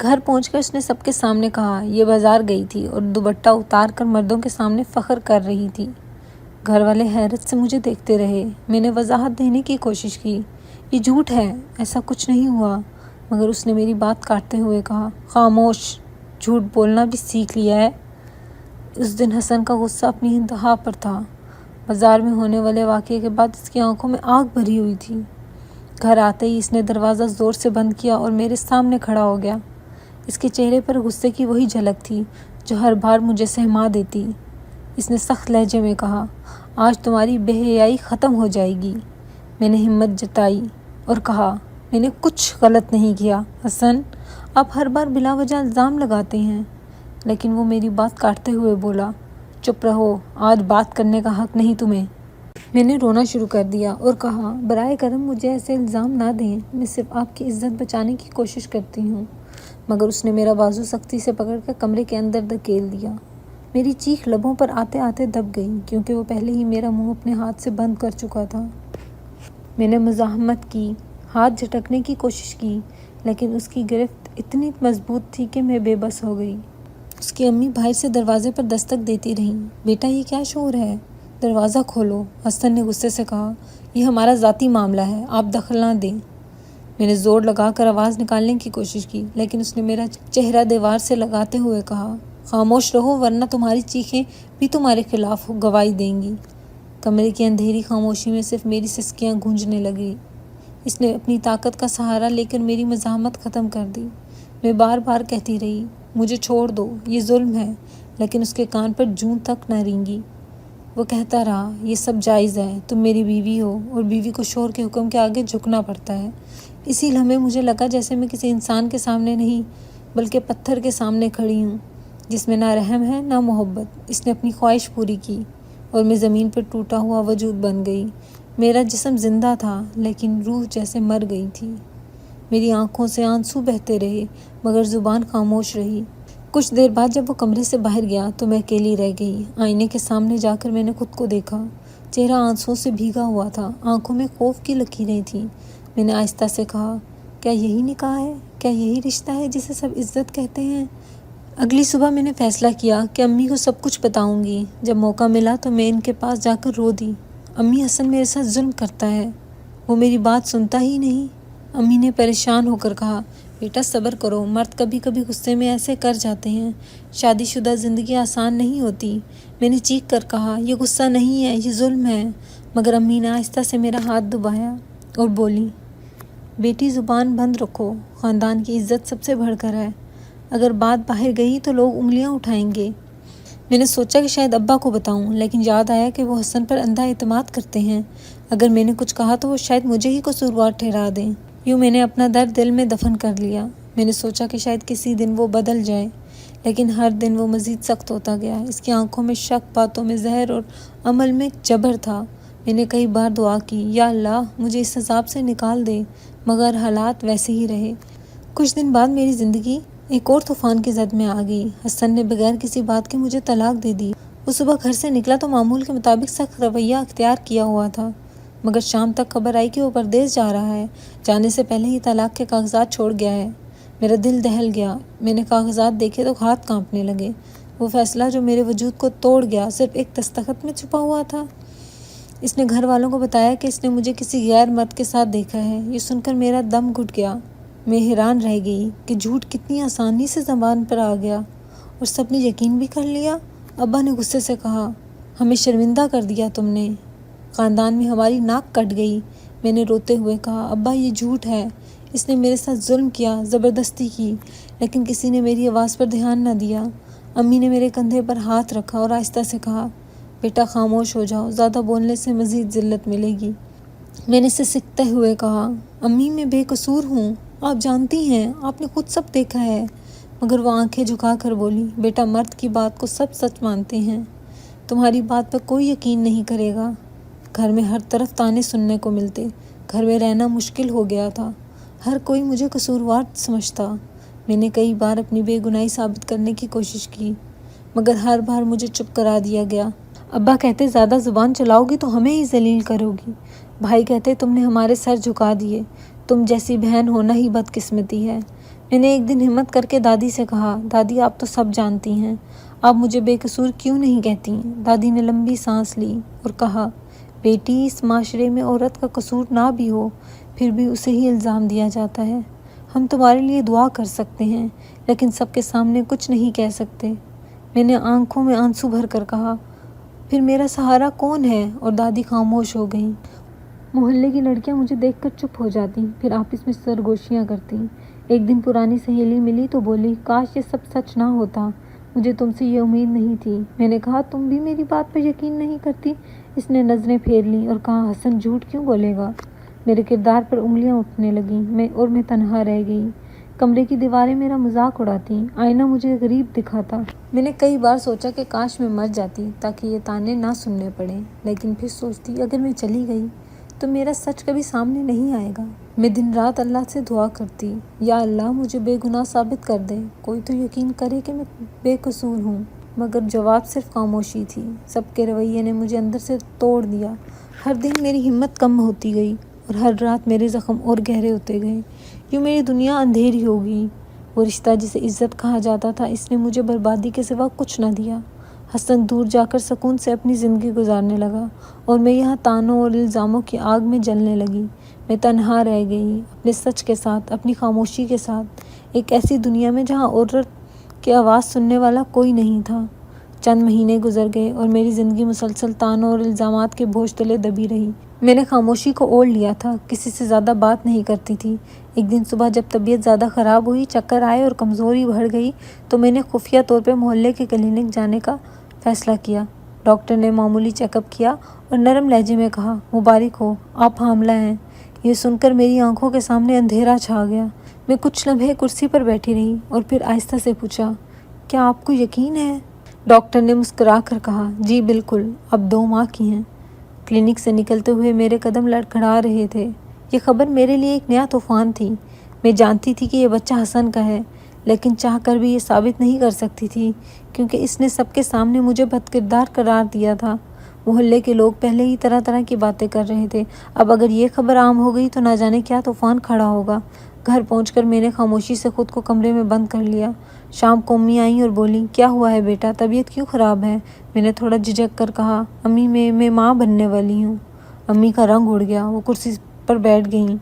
گھر پہنچ کر اس نے سب کے سامنے کہا، یہ بازار گئی تھی اور دوپٹہ اتار کر مردوں کے سامنے فخر کر رہی تھی۔ گھر والے حیرت سے مجھے دیکھتے رہے۔ میں نے وضاحت دینے کی کوشش کی، یہ جھوٹ ہے، ایسا کچھ نہیں ہوا، مگر اس نے میری بات کاٹتے ہوئے کہا، خاموش، جھوٹ بولنا بھی سیکھ لیا ہے۔ اس دن حسن کا غصہ اپنی انتہا پر تھا۔ بازار میں ہونے والے واقعے کے بعد اس کی آنکھوں میں آگ بھری ہوئی تھی۔ گھر آتے ہی اس نے دروازہ زور سے بند کیا اور میرے سامنے کھڑا ہو گیا۔ اس کے چہرے پر غصے کی وہی جھلک تھی جو ہر بار مجھے سہما دیتی۔ اس نے سخت لہجے میں کہا، آج تمہاری بے حیائی ختم ہو جائے گی۔ میں نے ہمت جتائی اور کہا، میں نے کچھ غلط نہیں کیا حسن، آپ ہر بار بلا وجہ الزام لگاتے ہیں۔ لیکن وہ میری بات کاٹتے ہوئے بولا، چپ رہو، آج بات کرنے کا حق نہیں تمہیں۔ میں نے رونا شروع کر دیا اور کہا، برائے کرم مجھے ایسے الزام نہ دیں، میں صرف آپ کی عزت بچانے کی کوشش کرتی ہوں۔ مگر اس نے میرا بازو سختی سے پکڑ کر کمرے کے اندر دھکیل دیا۔ میری چیخ لبوں پر آتے آتے دب گئی کیونکہ وہ پہلے ہی میرا منہ اپنے ہاتھ سے بند کر چکا تھا۔ میں نے مزاحمت کی، ہاتھ جھٹکنے کی کوشش کی، لیکن اس کی گرفت اتنی مضبوط تھی کہ میں بے بس ہو گئی۔ اس کی امی باہر سے دروازے پر دستک دیتی رہیں۔ بیٹا یہ کیا شور ہے؟ دروازہ کھولو، حسن نے غصے سے کہا، یہ ہمارا ذاتی معاملہ ہے، آپ دخل نہ دیں۔ میں نے زور لگا کر آواز نکالنے کی کوشش کی لیکن اس نے میرا چہرہ دیوار سے لگاتے ہوئے کہا، خاموش رہو ورنہ تمہاری چیخیں بھی تمہارے خلاف گواہی دیں گی۔ کمرے کی اندھیری خاموشی میں صرف میری سسکیاں گونجنے لگیں۔ اس نے اپنی طاقت کا سہارا لے کر میری مزاحمت ختم کر دی۔ میں بار بار کہتی رہی، مجھے چھوڑ دو، یہ ظلم ہے، لیکن اس کے کان پر جوں تک نہ رینگی۔ وہ کہتا رہا، یہ سب جائز ہے، تم میری بیوی ہو اور بیوی کو شوہر کے حکم کے آگے جھکنا پڑتا ہے۔ اسی لمحے مجھے لگا جیسے میں کسی انسان کے سامنے نہیں بلکہ پتھر کے سامنے کھڑی ہوں۔ جس میں نہ رحم ہے نہ محبت۔ اس نے اپنی خواہش پوری کی اور میں زمین پر ٹوٹا ہوا وجود بن گئی۔ میرا جسم زندہ تھا لیکن روح جیسے مر گئی تھی۔ میری آنکھوں سے آنسو بہتے رہے مگر زبان خاموش رہی۔ کچھ دیر بعد جب وہ کمرے سے باہر گیا تو میں اکیلی رہ گئی۔ آئینے کے سامنے جا کر میں نے خود کو دیکھا۔ چہرہ آنسوؤں سے بھیگا ہوا تھا، آنکھوں میں خوف کی لکیریں تھیں۔ میں نے آہستہ سے کہا، کیا یہی نکاح ہے؟ کیا یہی رشتہ ہے جسے سب عزت کہتے ہیں؟ اگلی صبح میں نے فیصلہ کیا کہ امی کو سب کچھ بتاؤں گی۔ جب موقع ملا تو میں ان کے پاس جا کر رو دی۔ امی، حسن میرے ساتھ ظلم کرتا ہے، وہ میری بات سنتا ہی نہیں۔ امی نے پریشان ہو کر کہا، بیٹا صبر کرو، مرد کبھی کبھی غصے میں ایسے کر جاتے ہیں، شادی شدہ زندگی آسان نہیں ہوتی۔ میں نے چیخ کر کہا، یہ غصہ نہیں ہے، یہ ظلم ہے۔ مگر امی نے آہستہ سے میرا ہاتھ دبایا اور بولی، بیٹی زبان بند رکھو، خاندان کی عزت سب سے بڑھ کر ہے، اگر بات باہر گئی تو لوگ انگلیاں اٹھائیں گے۔ میں نے سوچا کہ شاید ابا کو بتاؤں، لیکن یاد آیا کہ وہ حسن پر اندھا اعتماد کرتے ہیں، اگر میں نے کچھ کہا تو وہ شاید مجھے ہی قصوروار ٹھہرا دیں۔ یوں میں نے اپنا درد دل میں دفن کر لیا۔ میں نے سوچا کہ شاید کسی دن وہ بدل جائے، لیکن ہر دن وہ مزید سخت ہوتا گیا۔ اس کی آنکھوں میں شک، باتوں میں زہر اور عمل میں جبر تھا۔ میں نے کئی بار دعا کی، یا اللہ مجھے اس عذاب سے نکال دے، مگر حالات ویسے ہی رہے۔ کچھ دن بعد میری زندگی ایک اور طوفان کی زد میں آ گئی۔ حسن نے بغیر کسی بات کے مجھے طلاق دے دی۔ وہ صبح گھر سے نکلا تو معمول کے مطابق سخت رویہ اختیار کیا ہوا تھا، مگر شام تک خبر آئی کہ وہ پردیس جا رہا ہے، جانے سے پہلے ہی طلاق کے کاغذات چھوڑ گیا ہے۔ میرا دل دہل گیا۔ میں نے کاغذات دیکھے تو ہاتھ کانپنے لگے۔ وہ فیصلہ جو میرے وجود کو توڑ گیا صرف ایک دستخط میں چھپا ہوا تھا۔ اس نے گھر والوں کو بتایا کہ اس نے مجھے کسی غیر مرد کے ساتھ دیکھا ہے۔ یہ سن کر میرا دم گھٹ گیا۔ میں حیران رہ گئی کہ جھوٹ کتنی آسانی سے زبان پر آ گیا اور سب نے یقین بھی کر لیا۔ ابا نے غصے سے کہا، ہمیں شرمندہ کر دیا تم نے، خاندان میں ہماری ناک کٹ گئی۔ میں نے روتے ہوئے کہا، ابا یہ جھوٹ ہے، اس نے میرے ساتھ ظلم کیا، زبردستی کی، لیکن کسی نے میری آواز پر دھیان نہ دیا۔ امی نے میرے کندھے پر ہاتھ رکھا اور آہستہ سے کہا، بیٹا خاموش ہو جاؤ، زیادہ بولنے سے مزید ذلت ملے گی۔ میں نے اسے سکتے ہوئے کہا، امی میں بے قصور ہوں، آپ جانتی ہیں، آپ نے خود سب دیکھا ہے۔ مگر وہ آنکھیں جھکا کر بولی، بیٹا مرد کی بات کو سب سچ مانتے ہیں، تمہاری بات پر کوئی یقین نہیں کرے گا۔ گھر میں ہر طرف تانے سننے کو ملتے، گھر میں رہنا مشکل ہو گیا تھا، ہر کوئی مجھے قصوروار سمجھتا۔ میں نے کئی بار اپنی بے گناہی ثابت کرنے کی کوشش کی، مگر ہر بار مجھے چپ کرا دیا گیا۔ ابا کہتے زیادہ زبان چلاؤ گی تو ہمیں ہی ذلیل کرو گی، بھائی کہتے تم نے ہمارے سر جھکا دیے، تم جیسی بہن ہونا ہی بدقسمتی ہے۔ میں نے ایک دن ہمت کر کے دادی سے کہا، دادی آپ تو سب جانتی ہیں، آپ مجھے بے قصور کیوں نہیں کہتی؟ دادی نے لمبی سانس لی اور کہا، بیٹی اس معاشرے میں عورت کا قصور نہ بھی ہو پھر بھی اسے ہی الزام دیا جاتا ہے۔ ہم تمہارے لیے دعا کر سکتے ہیں لیکن سب کے سامنے کچھ نہیں کہہ سکتے۔ میں نے آنکھوں میں آنسو بھر کر کہا، پھر میرا سہارا کون ہے؟ اور دادی خاموش ہو گئیں۔ محلے کی لڑکیاں مجھے دیکھ کر چپ ہو جاتی، پھر آپس میں سرگوشیاں کرتی۔ ایک دن پرانی سہیلی ملی تو بولی، کاش یہ سب سچ نہ ہوتا، مجھے تم سے یہ امید نہیں تھی۔ میں نے کہا، تم بھی میری بات پر یقین نہیں کرتی؟ اس نے نظریں پھیر لیں اور کہا، حسن جھوٹ کیوں بولے گا؟ میرے کردار پر انگلیاں اٹھنے لگیں، میں تنہا رہ گئی۔ کمرے کی دیواریں میرا مذاق اڑاتی، آئینہ مجھے غریب دکھاتا۔ میں نے کئی بار سوچا کہ کاش میں مر جاتی تاکہ یہ تانے نہ سننے پڑیں، لیکن پھر سوچتی اگر میں چلی گئی تو میرا سچ کبھی سامنے نہیں آئے گا۔ میں دن رات اللہ سے دعا کرتی، یا اللہ مجھے بے گناہ ثابت کر دے، کوئی تو یقین کرے کہ میں بے قصور ہوں۔ مگر جواب صرف خاموشی تھی۔ سب کے رویے نے مجھے اندر سے توڑ دیا۔ ہر دن میری ہمت کم ہوتی گئی اور ہر رات میرے زخم اور گہرے ہوتے گئے۔ یوں میری دنیا اندھیری ہو گئی۔ وہ رشتہ جسے عزت کہا جاتا تھا، اس نے مجھے بربادی کے سوا کچھ نہ دیا۔ حسن دور جا کر سکون سے اپنی زندگی گزارنے لگا اور میں یہاں تانوں اور الزاموں کی آگ میں جلنے لگی۔ میں تنہا رہ گئی، اپنے سچ کے ساتھ، اپنی خاموشی کے ساتھ، ایک ایسی دنیا میں جہاں عورت کی آواز سننے والا کوئی نہیں تھا۔ چند مہینے گزر گئے اور میری زندگی مسلسل تانوں اور الزامات کے بوجھ تلے دبی رہی۔ میں نے خاموشی کو اوڑھ لیا تھا، کسی سے زیادہ بات نہیں کرتی تھی۔ ایک دن صبح جب طبیعت زیادہ خراب ہوئی، چکر آئے اور کمزوری بڑھ گئی تو میں نے خفیہ طور پہ محلے کے کلینک جانے کا فیصلہ کیا۔ ڈاکٹر نے معمولی چیک اپ کیا اور نرم لہجے میں کہا، مبارک ہو، آپ حاملہ ہیں۔ یہ سن کر میری آنکھوں کے سامنے اندھیرا چھا گیا۔ میں کچھ لمحے کرسی پر بیٹھی رہی اور پھر آہستہ سے پوچھا، کیا آپ کو یقین ہے؟ ڈاکٹر نے مسکرا کر کہا، جی بالکل، اب 2 ماہ کی ہیں۔ کلینک سے نکلتے ہوئے میرے قدم لڑکھڑا رہے تھے۔ یہ خبر میرے لیے ایک نیا طوفان تھی۔ میں جانتی تھی کہ یہ بچہ حسن کا ہے، لیکن چاہ کر بھی یہ ثابت نہیں کر سکتی تھی، کیونکہ اس نے سب کے سامنے مجھے بد کردار قرار دیا تھا۔ محلے کے لوگ پہلے ہی طرح طرح کی باتیں کر رہے تھے، اب اگر یہ خبر عام ہو گئی تو نہ جانے کیا طوفان کھڑا ہوگا۔ گھر پہنچ کر میں نے خاموشی سے خود کو کمرے میں بند کر لیا۔ شام کو امی آئیں اور بولیں، کیا ہوا ہے بیٹا، طبیعت کیوں خراب ہے؟ میں نے تھوڑا جھجک کر کہا، امی میں ماں بننے والی ہوں۔ امی کا رنگ اڑ گیا، وہ کرسی پر بیٹھ گئیں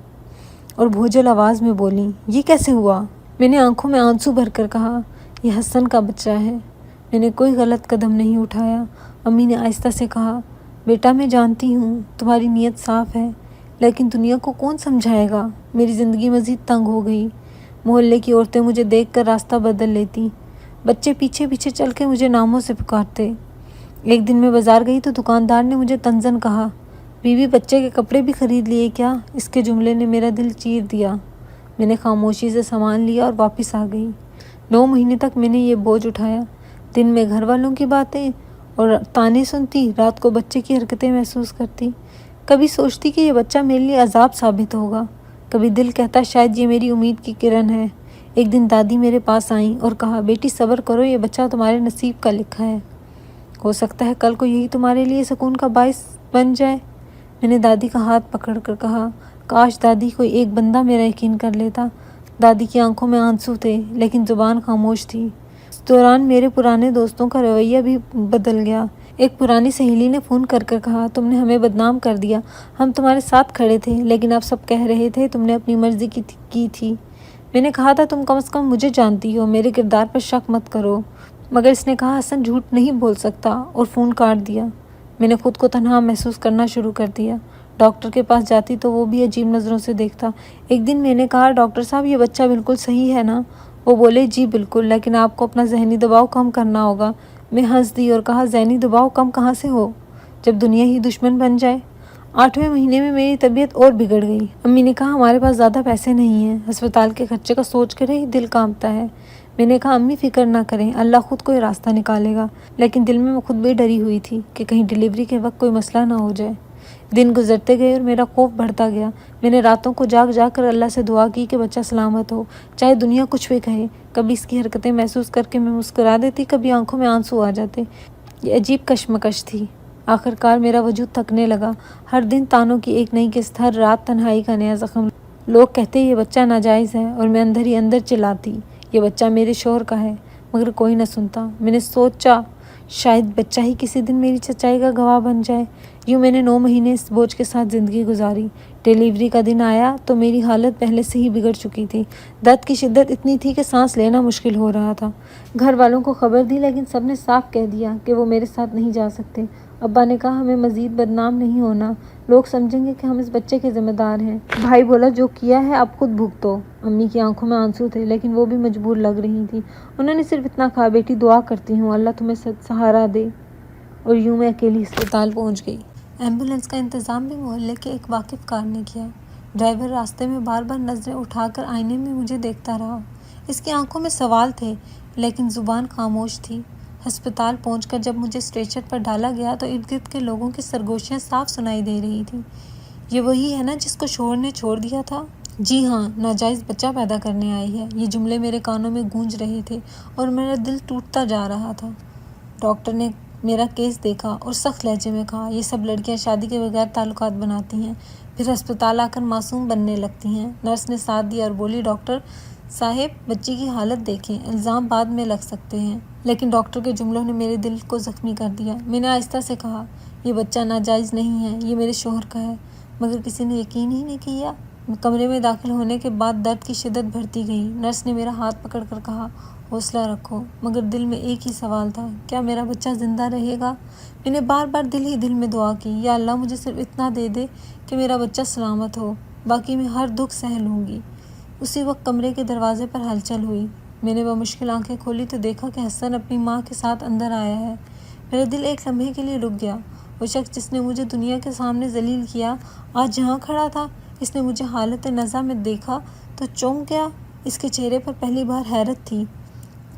اور بھوجل آواز میں بولیں، یہ کیسے ہوا؟ میں نے آنکھوں میں آنسو بھر کر کہا، یہ حسن کا بچہ ہے۔ میں نے کوئی غلط قدم نہیں اٹھایا۔ امی نے آہستہ سے کہا، بیٹا میں جانتی ہوں تمہاری نیت صاف ہے، لیکن دنیا کو کون سمجھائے گا؟ میری زندگی مزید تنگ ہو گئی۔ محلے کی عورتیں مجھے دیکھ کر راستہ بدل لیتی، بچے پیچھے پیچھے چل کے مجھے ناموں سے پکارتے۔ ایک دن میں بازار گئی تو دکاندار نے مجھے طنزاً کہا، بیوی بچے کے کپڑے بھی خرید لیے کیا؟ اس کے جملے نے میرا دل چیر دیا۔ میں نے خاموشی سے سامان لیا اور واپس آ گئی۔ 9 مہینے تک میں نے یہ بوجھ اٹھایا، دن میں گھر والوں کی باتیں اور طعنے سنتی، رات کو بچے کی حرکتیں محسوس کرتی۔ کبھی سوچتی کہ یہ بچہ میرے لیے عذاب ثابت ہوگا، کبھی دل کہتا شاید یہ میری امید کی کرن ہے۔ ایک دن دادی میرے پاس آئیں اور کہا، بیٹی صبر کرو، یہ بچہ تمہارے نصیب کا لکھا ہے، ہو سکتا ہے کل کو یہی تمہارے لیے سکون کا باعث بن جائے۔ میں نے دادی کا ہاتھ پکڑ کر کہا، کاش دادی کوئی ایک بندہ میرا یقین کر لیتا۔ دادی کی آنکھوں میں آنسو تھے، لیکن زبان خاموش تھی۔ اس دوران میرے پرانے دوستوں کا رویہ بھی بدل گیا۔ ایک پرانی سہیلی نے فون کر کر کہا، تم نے ہمیں بدنام کر دیا، ہم تمہارے ساتھ کھڑے تھے، لیکن اب سب کہہ رہے تھے تم نے اپنی مرضی کی تھی۔ میں نے کہا تھا تم کم از کم مجھے جانتی ہو، میرے کردار پر شک مت کرو، مگر اس نے کہا حسن جھوٹ نہیں بول سکتا، اور فون کاٹ دیا۔ میں نے خود کو تنہا محسوس کرنا شروع کر دیا۔ ڈاکٹر کے پاس جاتی تو وہ بھی عجیب نظروں سے دیکھتا۔ ایک دن میں نے کہا، ڈاکٹر صاحب یہ بچہ بالکل صحیح ہے نا؟ وہ بولے، جی بالکل، لیکن آپ کو اپنا ذہنی دباؤ کم کرنا ہوگا۔ میں ہنس دی اور کہا، ذہنی دباؤ کم کہاں سے ہو جب دنیا ہی دشمن بن جائے۔ 8ویں مہینے میں میری طبیعت اور بگڑ گئی۔ امی نے کہا، ہمارے پاس زیادہ پیسے نہیں ہیں، ہسپتال کے خرچے کا سوچ کر ہی دل کانپتا ہے۔ میں نے کہا، امی فکر نہ کریں، اللہ خود کوئی راستہ نکالے گا، لیکن دل میں خود بھی ڈری ہوئی تھی کہ کہیں ڈیلیوری کے وقت کوئی مسئلہ نہ ہو جائے۔ دن گزرتے گئے اور میرا خوف بڑھتا گیا۔ میں نے راتوں کو جاگ جاگ کر اللہ سے دعا کی کہ بچہ سلامت ہو، چاہے دنیا کچھ بھی کہے۔ کبھی اس کی حرکتیں محسوس کر کے میں مسکرا دیتی، کبھی آنکھوں میں آنسو آ جاتے۔ یہ عجیب کشمکش تھی۔ آخرکار میرا وجود تھکنے لگا۔ ہر دن طعنوں کی ایک نئی قسط، ہر رات تنہائی کا نیا زخم۔ لوگ کہتے یہ بچہ ناجائز ہے، اور میں اندر ہی اندر چلاتی، یہ بچہ میرے شوہر کا ہے، مگر کوئی نہ سنتا۔ میں نے سوچا شاید بچہ ہی کسی دن میری سچائی کا گواہ بن جائے۔ یوں میں نے 9 مہینے اس بوجھ کے ساتھ زندگی گزاری۔ ڈیلیوری کا دن آیا تو میری حالت پہلے سے ہی بگڑ چکی تھی۔ درد کی شدت اتنی تھی کہ سانس لینا مشکل ہو رہا تھا۔ گھر والوں کو خبر دی، لیکن سب نے صاف کہہ دیا کہ وہ میرے ساتھ نہیں جا سکتے۔ ابا نے کہا، ہمیں مزید بدنام نہیں ہونا، لوگ سمجھیں گے کہ ہم اس بچے کے ذمہ دار ہیں۔ بھائی بولا، جو کیا ہے اب خود بھگتو۔ امی کی آنکھوں میں آنسو تھے، لیکن وہ بھی مجبور لگ رہی تھیں۔ انہوں نے صرف اتنا کہا، بیٹی دعا کرتی ہوں اللہ تمہیں سہارا دے۔ اور یوں میں اکیلی ہسپتال پہنچ گئی۔ ایمبولینس کا انتظام بھی محلے کے ایک واقف کار نے کیا۔ ڈرائیور راستے میں بار بار نظریں اٹھا کر آئینے میں مجھے دیکھتا رہا۔ اس کی آنکھوں میں سوال تھے، لیکن زبان خاموش تھی۔ ہسپتال پہنچ کر جب مجھے اسٹریچر پر ڈالا گیا تو ارد گرد کے لوگوں کی سرگوشیاں صاف سنائی دے رہی تھیں۔ یہ وہی ہے نا جس کو شوہر نے چھوڑ دیا تھا؟ جی ہاں، ناجائز بچہ پیدا کرنے آئی ہے۔ یہ جملے میرے کانوں میں گونج رہے تھے اور میرا دل ٹوٹتا جا رہا تھا۔ ڈاکٹر نے میرا کیس دیکھا اور سخت لہجے میں کہا، یہ سب لڑکیاں شادی کے بغیر تعلقات بناتی ہیں، پھر ہسپتال آ کر معصوم بننے لگتی ہیں۔ نرس نے ساتھ دیا اور بولی، ڈاکٹر صاحب بچی کی حالت دیکھیں، الزام بعد میں لگ سکتے ہیں۔ لیکن ڈاکٹر کے جملوں نے میرے دل کو زخمی کر دیا۔ میں نے آہستہ سے کہا، یہ بچہ ناجائز نہیں ہے، یہ میرے شوہر کا ہے، مگر کسی نے یقین ہی نہیں کیا۔ کمرے میں داخل ہونے کے بعد درد کی شدت بڑھتی گئی۔ نرس نے میرا ہاتھ پکڑ کر کہا، حوصلہ رکھو، مگر دل میں ایک ہی سوال تھا، کیا میرا بچہ زندہ رہے گا؟ میں نے بار بار دل ہی دل میں دعا کی، یا اللہ مجھے صرف اتنا دے دے کہ میرا بچہ سلامت ہو، باقی میں ہر دکھ سہہ لوں گی۔ اسی وقت کمرے کے دروازے پر ہلچل ہوئی۔ میں نے بمشکل آنکھیں کھولی تو دیکھا کہ حسن اپنی ماں کے ساتھ اندر آیا ہے۔ میرا دل ایک لمحے کے لیے رک گیا۔ وہ شخص جس نے مجھے دنیا کے سامنے ذلیل کیا، آج جہاں کھڑا تھا۔ اس نے مجھے حالت نزع میں دیکھا تو چونک گیا۔ اس کے چہرے پر پہلی بار حیرت تھی۔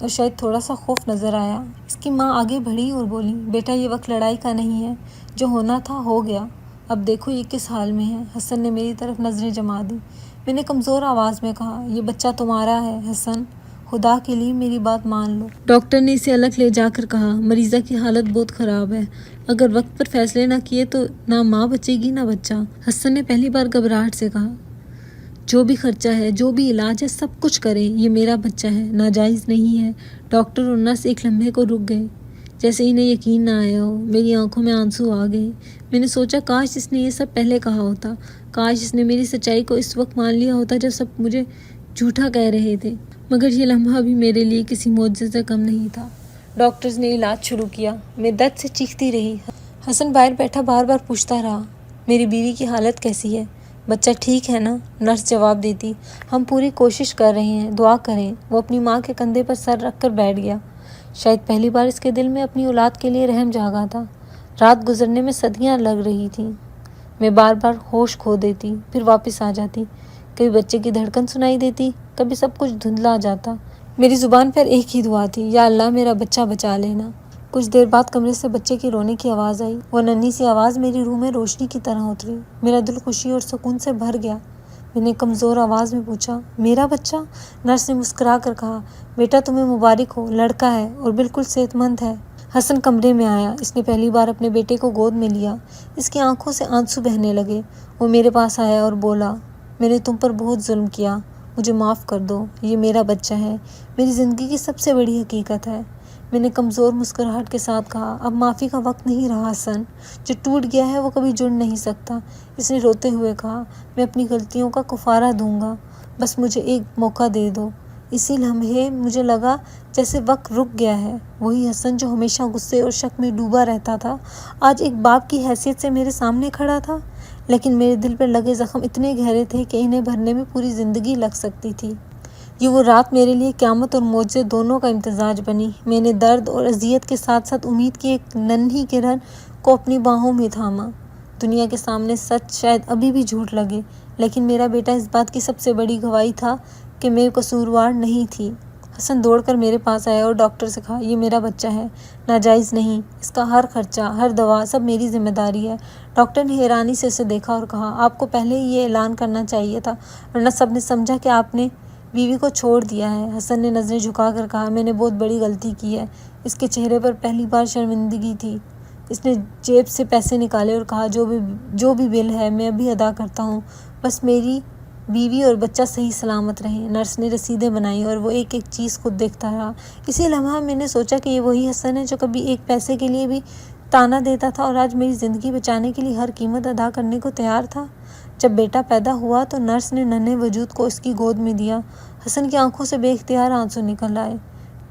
اور شاید تھوڑا سا خوف نظر آیا۔ اس کی ماں آگے بڑھی اور بولی، بیٹا یہ وقت لڑائی کا نہیں ہے، جو ہونا تھا ہو گیا، اب دیکھو یہ کس حال میں ہے۔ حسن نے میری طرف نظریں جما دی۔ میں نے کمزور آواز میں کہا، یہ بچہ تمہارا ہے حسن، خدا کے لیے میری بات مان لو۔ ڈاکٹر نے اسے الگ لے جا کر کہا، مریضہ کی حالت بہت خراب ہے، اگر وقت پر فیصلے نہ کیے تو نہ ماں بچے گی نہ بچہ۔ حسن نے پہلی بار گھبراہٹ سے کہا، جو بھی خرچہ ہے، جو بھی علاج ہے، سب کچھ کریں، یہ میرا بچہ ہے، ناجائز نہیں ہے۔ ڈاکٹر اور نرس ایک لمحے کو رک گئے، جیسے انہیں یقین نہ آیا ہو۔ میری آنکھوں میں آنسو آ گئے۔ میں نے سوچا کاش اس نے یہ سب پہلے کہا ہوتا، کاش اس نے میری سچائی کو اس وقت مان لیا ہوتا جب سب مجھے جھوٹا کہہ رہے تھے، مگر یہ لمحہ بھی میرے لیے کسی معجزے سے کم نہیں تھا۔ ڈاکٹرز نے علاج شروع کیا۔ میں درد سے چیختی رہی۔ حسن باہر بیٹھا بار بار پوچھتا رہا، میری بیوی کی حالت کیسی ہے؟ بچہ ٹھیک ہے نا؟ نرس جواب دیتی، ہم پوری کوشش کر رہے ہیں، دعا کریں۔ وہ اپنی ماں کے کندھے پر سر رکھ کر بیٹھ گیا۔ شاید پہلی بار اس کے دل میں اپنی اولاد کے لیے رحم جاگا تھا۔ رات گزرنے میں صدیاں لگ رہی تھیں۔ میں بار بار ہوش کھو دیتی، پھر واپس آ جاتی۔ کبھی بچے کی دھڑکن سنائی دیتی، کبھی سب کچھ دھندلا جاتا۔ میری زبان پر ایک ہی دعا تھی، یا اللہ میرا بچہ بچا لینا۔ کچھ دیر بعد کمرے سے بچے کی رونے کی آواز آئی۔ وہ ننھی سی آواز میری روح میں روشنی کی طرح اتری۔ میرا دل خوشی اور سکون سے بھر گیا۔ میں نے کمزور آواز میں پوچھا، میرا بچہ؟ نرس نے مسکرا کر کہا، بیٹا تمہیں مبارک ہو، لڑکا ہے اور بالکل صحت مند ہے۔ حسن کمرے میں آیا۔ اس نے پہلی بار اپنے بیٹے کو گود میں لیا۔ اس کی آنکھوں سے آنسو بہنے لگے۔ وہ میرے پاس آیا اور بولا، میں نے تم پر بہت ظلم کیا، مجھے معاف کر دو، یہ میرا بچہ ہے، میری زندگی کی سب سے بڑی حقیقت ہے۔ میں نے کمزور مسکراہٹ کے ساتھ کہا، اب معافی کا وقت نہیں رہا حسن، جو ٹوٹ گیا ہے وہ کبھی جڑ نہیں سکتا۔ اس نے روتے ہوئے کہا، میں اپنی غلطیوں کا کفارہ دوں گا، بس مجھے ایک موقع دے دو۔ اسی لمحے مجھے لگا جیسے وقت رک گیا ہے۔ وہی حسن جو ہمیشہ غصے اور شک میں ڈوبا رہتا تھا، آج ایک باپ کی حیثیت سے میرے سامنے کھڑا تھا۔ لیکن میرے دل پر لگے زخم اتنے گہرے تھے کہ انہیں بھرنے میں پوری زندگی لگ سکتی تھی۔ یہ وہ رات میرے لیے قیامت اور معجزے دونوں کا امتزاج بنی۔ میں نے درد اور اذیت کے ساتھ ساتھ امید کی ایک ننھی کرن کو اپنی باہوں میں تھاما۔ دنیا کے سامنے سچ شاید ابھی بھی جھوٹ لگے، لیکن میرا بیٹا اس بات کی سب سے بڑی گواہی تھا کہ میں قصوروار نہیں تھی۔ حسن دوڑ کر میرے پاس آیا اور ڈاکٹر سے کہا، یہ میرا بچہ ہے، ناجائز نہیں، اس کا ہر خرچہ، ہر دوا، سب میری ذمہ داری ہے۔ ڈاکٹر نے حیرانی سے اسے دیکھا اور کہا، آپ کو پہلے ہی یہ اعلان کرنا چاہیے تھا، ورنہ سب نے سمجھا کہ آپ نے بیوی کو چھوڑ دیا ہے۔ حسن نے نظریں جھکا کر کہا، میں نے بہت بڑی غلطی کی ہے۔ اس کے چہرے پر پہلی بار شرمندگی تھی۔ اس نے جیب سے پیسے نکالے اور کہا، جو بھی بل ہے میں ابھی ادا کرتا ہوں، بس میری بیوی اور بچہ صحیح سلامت رہیں۔ نرس نے رسیدیں بنائیں اور وہ ایک ایک چیز خود دیکھتا رہا۔ اسی لمحہ میں نے سوچا کہ یہ وہی حسن ہے جو کبھی ایک پیسے کے لیے بھی تانا دیتا تھا اور آج میری زندگی بچانے کے لیے ہر قیمت ادا کرنے کو تیار تھا۔ جب بیٹا پیدا ہوا تو نرس نے ننھے وجود کو اس کی گود میں دیا۔ حسن کی آنکھوں سے بے اختیار آنسو نکل آئے۔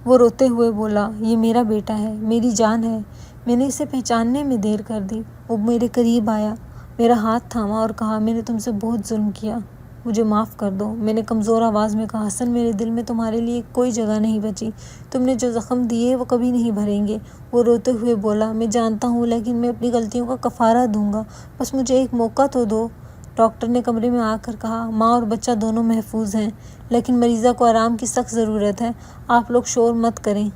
وہ روتے ہوئے بولا، یہ میرا بیٹا ہے، میری جان ہے، میں نے اسے پہچاننے میں دیر کر دی۔ وہ میرے قریب آیا، میرا ہاتھ تھاما اور کہا، میں نے تم سے بہت ظلم کیا، مجھے معاف کر دو۔ میں نے کمزور آواز میں کہا، حسن میرے دل میں تمہارے لیے کوئی جگہ نہیں بچی، تم نے جو زخم دیے وہ کبھی نہیں بھریں گے۔ وہ روتے ہوئے بولا، میں جانتا ہوں، لیکن میں اپنی غلطیوں کا کفارہ دوں گا، بس مجھے ایک موقع تو دو۔ ڈاکٹر نے کمرے میں آ کر کہا، ماں اور بچہ دونوں محفوظ ہیں، لیکن مریضہ کو آرام کی سخت ضرورت ہے، آپ لوگ شور مت کریں۔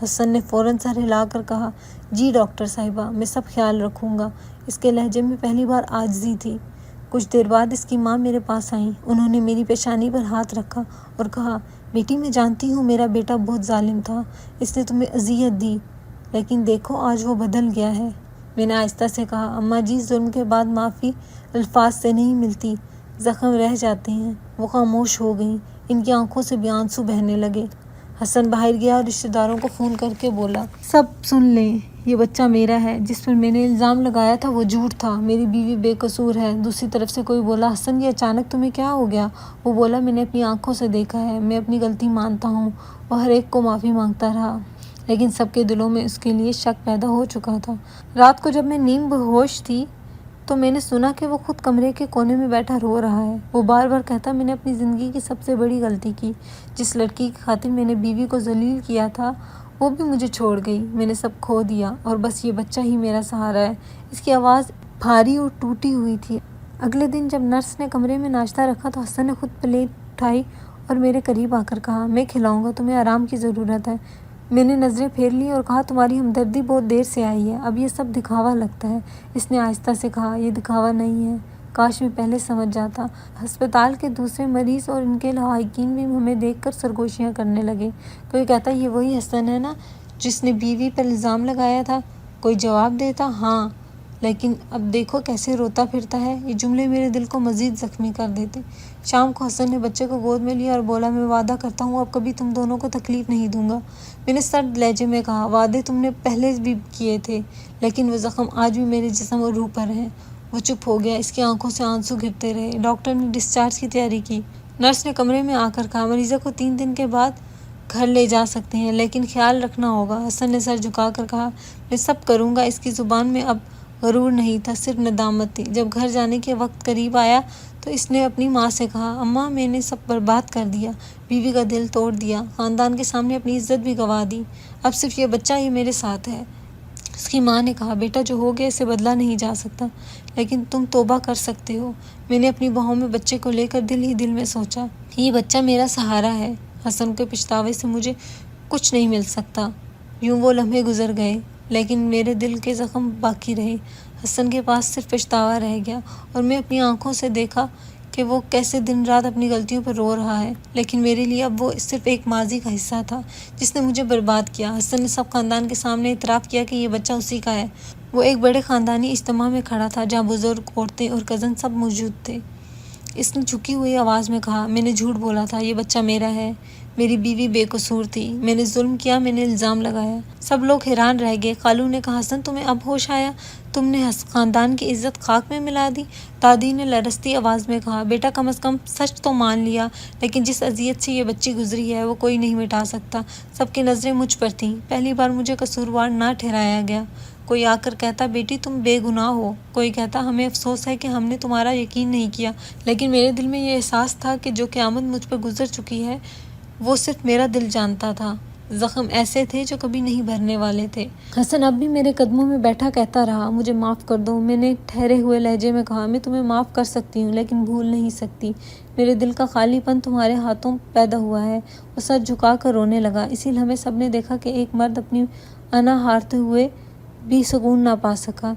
حسن نے فوراً سر ہلا کر کہا، جی ڈاکٹر صاحبہ، میں سب خیال رکھوں گا۔ اس کے لہجے میں پہلی بار عاجزی تھی۔ کچھ دیر بعد اس کی ماں میرے پاس آئیں۔ انہوں نے میری پیشانی پر ہاتھ رکھا اور کہا، بیٹی میں جانتی ہوں میرا بیٹا بہت ظالم تھا، اس نے تمہیں اذیت دی، لیکن دیکھو آج وہ بدل گیا ہے۔ میں نے آہستہ سے کہا، اماں جی، ظلم کے بعد معافی الفاظ سے نہیں ملتی، زخم رہ جاتے ہیں۔ وہ خاموش ہو گئیں، ان کی آنکھوں سے بھی آنسو بہنے لگے۔ حسن باہر گیا اور رشتہ داروں کو فون کر کے بولا، سب سن لیں، یہ بچہ میرا ہے، جس پر میں نے الزام لگایا تھا وہ جھوٹ تھا، میری بیوی بے قصور ہے۔ دوسری طرف سے کوئی بولا، حسن یہ اچانک تمہیں کیا ہو گیا؟ وہ بولا، میں نے اپنی آنکھوں سے دیکھا ہے، میں اپنی غلطی مانتا ہوں۔ وہ ہر ایک کو معافی مانگتا رہا، لیکن سب کے دلوں میں اس کے لیے شک پیدا ہو چکا تھا۔ رات کو جب میں نیم بہوش تھی تو میں نے سنا کہ وہ خود کمرے کے کونے میں بیٹھا رو رہا ہے۔ وہ بار بار کہتا، میں نے اپنی زندگی کی سب سے بڑی غلطی کی، جس لڑکی کی خاطر میں نے بیوی کو ذلیل کیا تھا وہ بھی مجھے چھوڑ گئی، میں نے سب کھو دیا اور بس یہ بچہ ہی میرا سہارا ہے۔ اس کی آواز بھاری اور ٹوٹی ہوئی تھی۔ اگلے دن جب نرس نے کمرے میں ناشتہ رکھا تو حسن نے خود پلیٹ اٹھائی جعفر میرے قریب آ کر کہا، میں کھلاؤں گا، تمہیں آرام کی ضرورت ہے۔ میں نے نظریں پھیر لیں اور کہا، تمہاری ہمدردی بہت دیر سے آئی ہے، اب یہ سب دکھاوا لگتا ہے۔ اس نے آہستہ سے کہا، یہ دکھاوا نہیں ہے، کاش میں پہلے سمجھ جاتا۔ ہسپتال کے دوسرے مریض اور ان کے لواحقین بھی ہمیں دیکھ کر سرگوشیاں کرنے لگے۔ کوئی کہتا، یہ وہی حسن ہے نا جس نے بیوی پر الزام لگایا تھا؟ کوئی جواب دیتا، ہاں، لیکن اب دیکھو کیسے روتا پھرتا ہے۔ یہ جملے میرے دل کو مزید زخمی کر دیتے۔ شام کو حسن نے بچے کو گود میں لیا اور بولا، میں وعدہ کرتا ہوں اب کبھی تم دونوں کو تکلیف نہیں دوں گا۔ میں نے سرد لہجے میں کہا، وعدے تم نے پہلے بھی کیے تھے، لیکن وہ زخم آج بھی میرے جسم اور روح پر ہیں۔ وہ چپ ہو گیا، اس کی آنکھوں سے آنسو گرتے رہے۔ ڈاکٹر نے ڈسچارج کی تیاری کی۔ نرس نے کمرے میں آ کر کہا، مریضہ کو 3 دن کے بعد گھر لے جا سکتے ہیں، لیکن خیال رکھنا ہوگا۔ حسن نے سر جھکا کر کہا، میں سب کروں گا۔ اس کی زبان میں اب غرور نہیں تھا، صرف ندامت تھی۔ جب گھر جانے کے وقت قریب آیا تو اس نے اپنی ماں سے کہا، اماں، میں نے سب برباد کر دیا، بیوی کا دل توڑ دیا، خاندان کے سامنے اپنی عزت بھی گنوا دی، اب صرف یہ بچہ ہی میرے ساتھ ہے۔ اس کی ماں نے کہا، بیٹا جو ہو گیا اسے بدلا نہیں جا سکتا، لیکن تم توبہ کر سکتے ہو۔ میں نے اپنی باہوں میں بچے کو لے کر دل ہی دل میں سوچا، یہ بچہ میرا سہارا ہے، حسن کے پچھتاوے سے مجھے کچھ نہیں مل سکتا۔ یوں وہ لمحے گزر گئے، لیکن میرے دل کے زخم باقی رہے۔ حسن کے پاس صرف پچھتاوا رہ گیا، اور میں اپنی آنکھوں سے دیکھا کہ وہ کیسے دن رات اپنی غلطیوں پر رو رہا ہے، لیکن میرے لیے اب وہ صرف ایک ماضی کا حصہ تھا جس نے مجھے برباد کیا۔ حسن نے سب خاندان کے سامنے اعتراف کیا کہ یہ بچہ اسی کا ہے۔ وہ ایک بڑے خاندانی اجتماع میں کھڑا تھا جہاں بزرگ، عورتیں اور کزن سب موجود تھے۔ اس نے جھکی ہوئی آواز میں کہا، میں نے جھوٹ بولا تھا، یہ بچہ میرا ہے، میری بیوی بے قصور تھی، میں نے ظلم کیا، میں نے الزام لگایا۔ سب لوگ حیران رہ گئے۔ خالو نے کہا، حسن تمہیں اب ہوش آیا؟ تم نے خاندان کی عزت خاک میں ملا دی۔ دادی نے لرزتی آواز میں کہا، بیٹا کم از کم سچ تو مان لیا، لیکن جس اذیت سے یہ بچی گزری ہے وہ کوئی نہیں مٹا سکتا۔ سب کی نظریں مجھ پر تھیں، پہلی بار مجھے قصوروار نہ ٹھہرایا گیا۔ کوئی آ کر کہتا، بیٹی تم بے گناہ ہو، کوئی کہتا، ہمیں افسوس ہے کہ ہم نے تمہارا یقین نہیں کیا، لیکن میرے دل میں یہ احساس تھا کہ جو قیامت مجھ پر گزر چکی ہے وہ صرف میرا دل جانتا تھا۔ زخم ایسے تھے جو کبھی نہیں بھرنے والے تھے۔ حسن اب بھی میرے قدموں میں بیٹھا کہتا رہا، مجھے معاف کر دو۔ میں نے ٹھہرے ہوئے لہجے میں کہا، میں تمہیں معاف کر سکتی ہوں لیکن بھول نہیں سکتی۔ میرے دل کا خالی پن تمہارے ہاتھوں پیدا ہوا ہے۔ وہ سر جھکا کر رونے لگا۔ اسی لمحے سب نے دیکھا کہ ایک مرد اپنی انا ہارتے ہوئے بھی سکون نہ پا سکا۔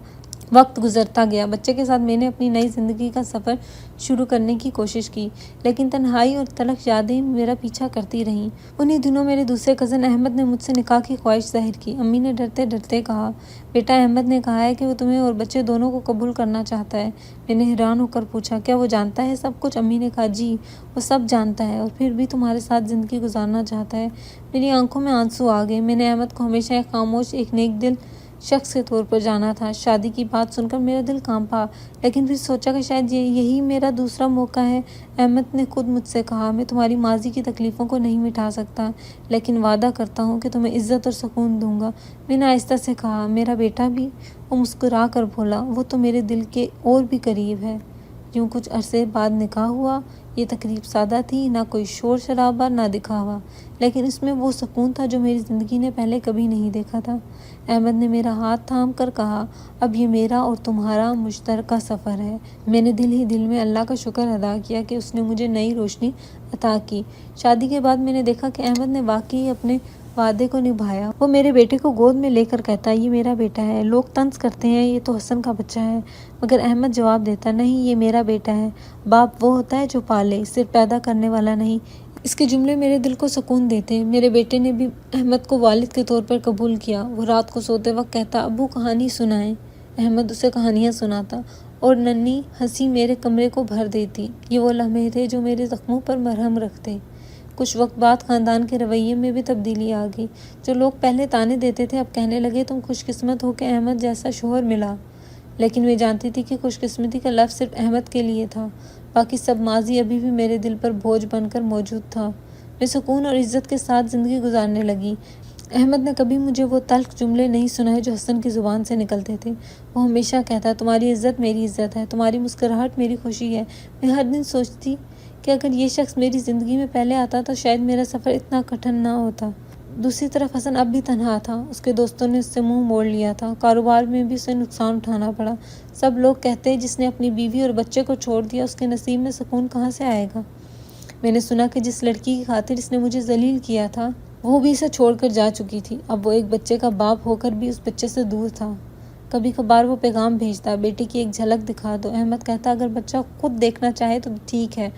وقت گزرتا گیا۔ بچے کے ساتھ میں نے اپنی نئی زندگی کا سفر شروع کرنے کی کوشش کی، لیکن تنہائی اور تلخ یادیں میرا پیچھا کرتی رہیں۔ انہی دنوں میرے دوسرے کزن احمد نے مجھ سے نکاح کی خواہش ظاہر کی۔ امی نے ڈرتے ڈرتے کہا، بیٹا احمد نے کہا ہے کہ وہ تمہیں اور بچے دونوں کو قبول کرنا چاہتا ہے۔ میں نے حیران ہو کر پوچھا، کیا وہ جانتا ہے سب کچھ؟ امی نے کہا، جی، وہ سب جانتا ہے، اور پھر بھی تمہارے ساتھ زندگی گزارنا چاہتا ہے۔ میری آنکھوں میں آنسو آ گئے۔ میں نے احمد کو ہمیشہ ایک خاموش، ایک نیک دل شخص کے طور پر جانا تھا۔ شادی کی بات سن کر میرا دل کانپا، لیکن پھر سوچا کہ شاید یہی میرا دوسرا موقع ہے۔ احمد نے خود مجھ سے کہا، میں تمہاری ماضی کی تکلیفوں کو نہیں مٹا سکتا، لیکن وعدہ کرتا ہوں کہ تمہیں عزت اور سکون دوں گا۔ میں نے آہستہ سے کہا، میرا بیٹا بھی؟ وہ مسکرا کر بولا، وہ تو میرے دل کے اور بھی قریب ہے۔ یوں کچھ عرصے بعد نکاح ہوا۔ یہ تقریب سادہ تھی، نہ کوئی شور شرابہ، نہ دکھاوا، لیکن اس میں وہ سکون تھا جو میری زندگی نے پہلے کبھی نہیں دیکھا تھا۔ احمد نے میرا ہاتھ تھام کر کہا، اب یہ میرا اور تمہارا مشترکہ سفر ہے۔ میں نے دل ہی دل میں اللہ کا شکر ادا کیا کہ اس نے مجھے نئی روشنی عطا کی۔ شادی کے بعد میں نے دیکھا کہ احمد نے واقعی اپنے وعدے کو نبھایا۔ وہ میرے بیٹے کو گود میں لے کر کہتا، یہ میرا بیٹا ہے۔ لوگ طنز کرتے ہیں، یہ تو حسن کا بچہ ہے، مگر احمد جواب دیتا، نہیں، یہ میرا بیٹا ہے۔ باپ وہ ہوتا ہے جو پالے، صرف پیدا کرنے والا نہیں۔ اس کے جملے میرے دل کو سکون دیتے۔ میرے بیٹے نے بھی احمد کو والد کے طور پر قبول کیا۔ وہ رات کو سوتے وقت کہتا، ابو کہانی سنائیں۔ احمد اسے کہانیاں سناتا اور ننھی ہنسی میرے کمرے کو بھر دیتی۔ یہ وہ لمحے تھے جو میرے زخموں پر مرہم رکھتے۔ کچھ وقت بعد خاندان کے رویے میں بھی تبدیلی آ گئی۔ جو لوگ پہلے طعنے دیتے تھے اب کہنے لگے، تم خوش قسمت ہو کہ احمد جیسا شوہر ملا۔ لیکن میں جانتی تھی کہ خوش قسمتی کا لفظ صرف احمد کے لیے تھا، باقی سب ماضی ابھی بھی میرے دل پر بوجھ بن کر موجود تھا۔ میں سکون اور عزت کے ساتھ زندگی گزارنے لگی۔ احمد نے کبھی مجھے وہ تلخ جملے نہیں سنائے جو حسن کی زبان سے نکلتے تھے۔ وہ ہمیشہ کہتا، تمہاری عزت میری عزت ہے، تمہاری مسکراہٹ میری خوشی ہے۔ میں ہر دن سوچتی کہ اگر یہ شخص میری زندگی میں پہلے آتا تو شاید میرا سفر اتنا کٹھن نہ ہوتا۔ دوسری طرف حسن اب بھی تنہا تھا۔ اس کے دوستوں نے اس سے منہ موڑ لیا تھا، کاروبار میں بھی اسے نقصان اٹھانا پڑا۔ سب لوگ کہتے، جس نے اپنی بیوی اور بچے کو چھوڑ دیا اس کے نصیب میں سکون کہاں سے آئے گا؟ میں نے سنا کہ جس لڑکی کی خاطر اس نے مجھے ذلیل کیا تھا وہ بھی اسے چھوڑ کر جا چکی تھی۔ اب وہ ایک بچے کا باپ ہو کر بھی اس بچے سے دور تھا۔ کبھی کبھار وہ پیغام بھیجتا، بیٹے کی ایک جھلک دکھا دو۔ احمد کہتا، اگر بچہ خود دیکھنا چاہے تو ٹھیک ہے،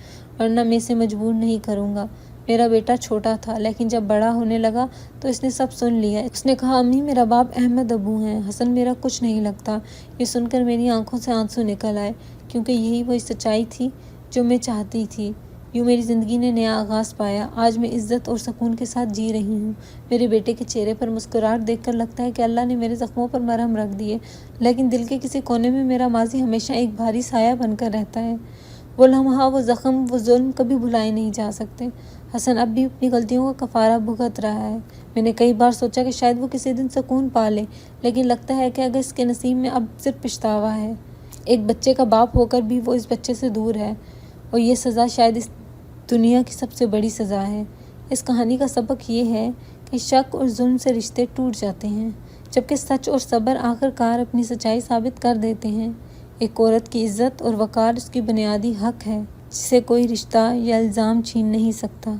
ورنہ میں اسے مجبور نہیں کروں گا۔ میرا بیٹا چھوٹا تھا، لیکن جب بڑا ہونے لگا تو اس نے سب سن لیا۔ اس نے کہا، امی میرا باپ احمد ابو ہیں، حسن میرا کچھ نہیں لگتا۔ یہ سن کر میری آنکھوں سے آنسو نکل آئے، کیونکہ یہی وہی سچائی تھی جو میں چاہتی تھی۔ یوں میری زندگی نے نیا آغاز پایا۔ آج میں عزت اور سکون کے ساتھ جی رہی ہوں۔ میرے بیٹے کے چہرے پر مسکراہٹ دیکھ کر لگتا ہے کہ اللہ نے میرے زخموں پر مرہم رکھ دیے، لیکن دل کے کسی کونے میں میرا ماضی ہمیشہ ایک بھاری سایہ بن کر رہتا ہے۔ وہ لمحہ، وہ زخم، وہ ظلم کبھی بھلائے نہیں جا سکتے۔ حسن اب بھی اپنی غلطیوں کا کفارہ بھگت رہا ہے۔ میں نے کئی بار سوچا کہ شاید وہ کسی دن سکون پا لے، لیکن لگتا ہے کہ اگر اس کے نصیب میں اب صرف پچھتاوا ہے۔ ایک بچے کا باپ ہو کر بھی وہ اس بچے سے دور ہے، اور یہ سزا شاید اس دنیا کی سب سے بڑی سزا ہے۔ اس کہانی کا سبق یہ ہے کہ شک اور ظلم سے رشتے ٹوٹ جاتے ہیں، جبکہ سچ اور صبر آخر کار اپنی سچائی ثابت کر دیتے ہیں۔ ایک عورت کی عزت اور وقار اس کی بنیادی حق ہے، جسے کوئی رشتہ یا الزام چھین نہیں سکتا۔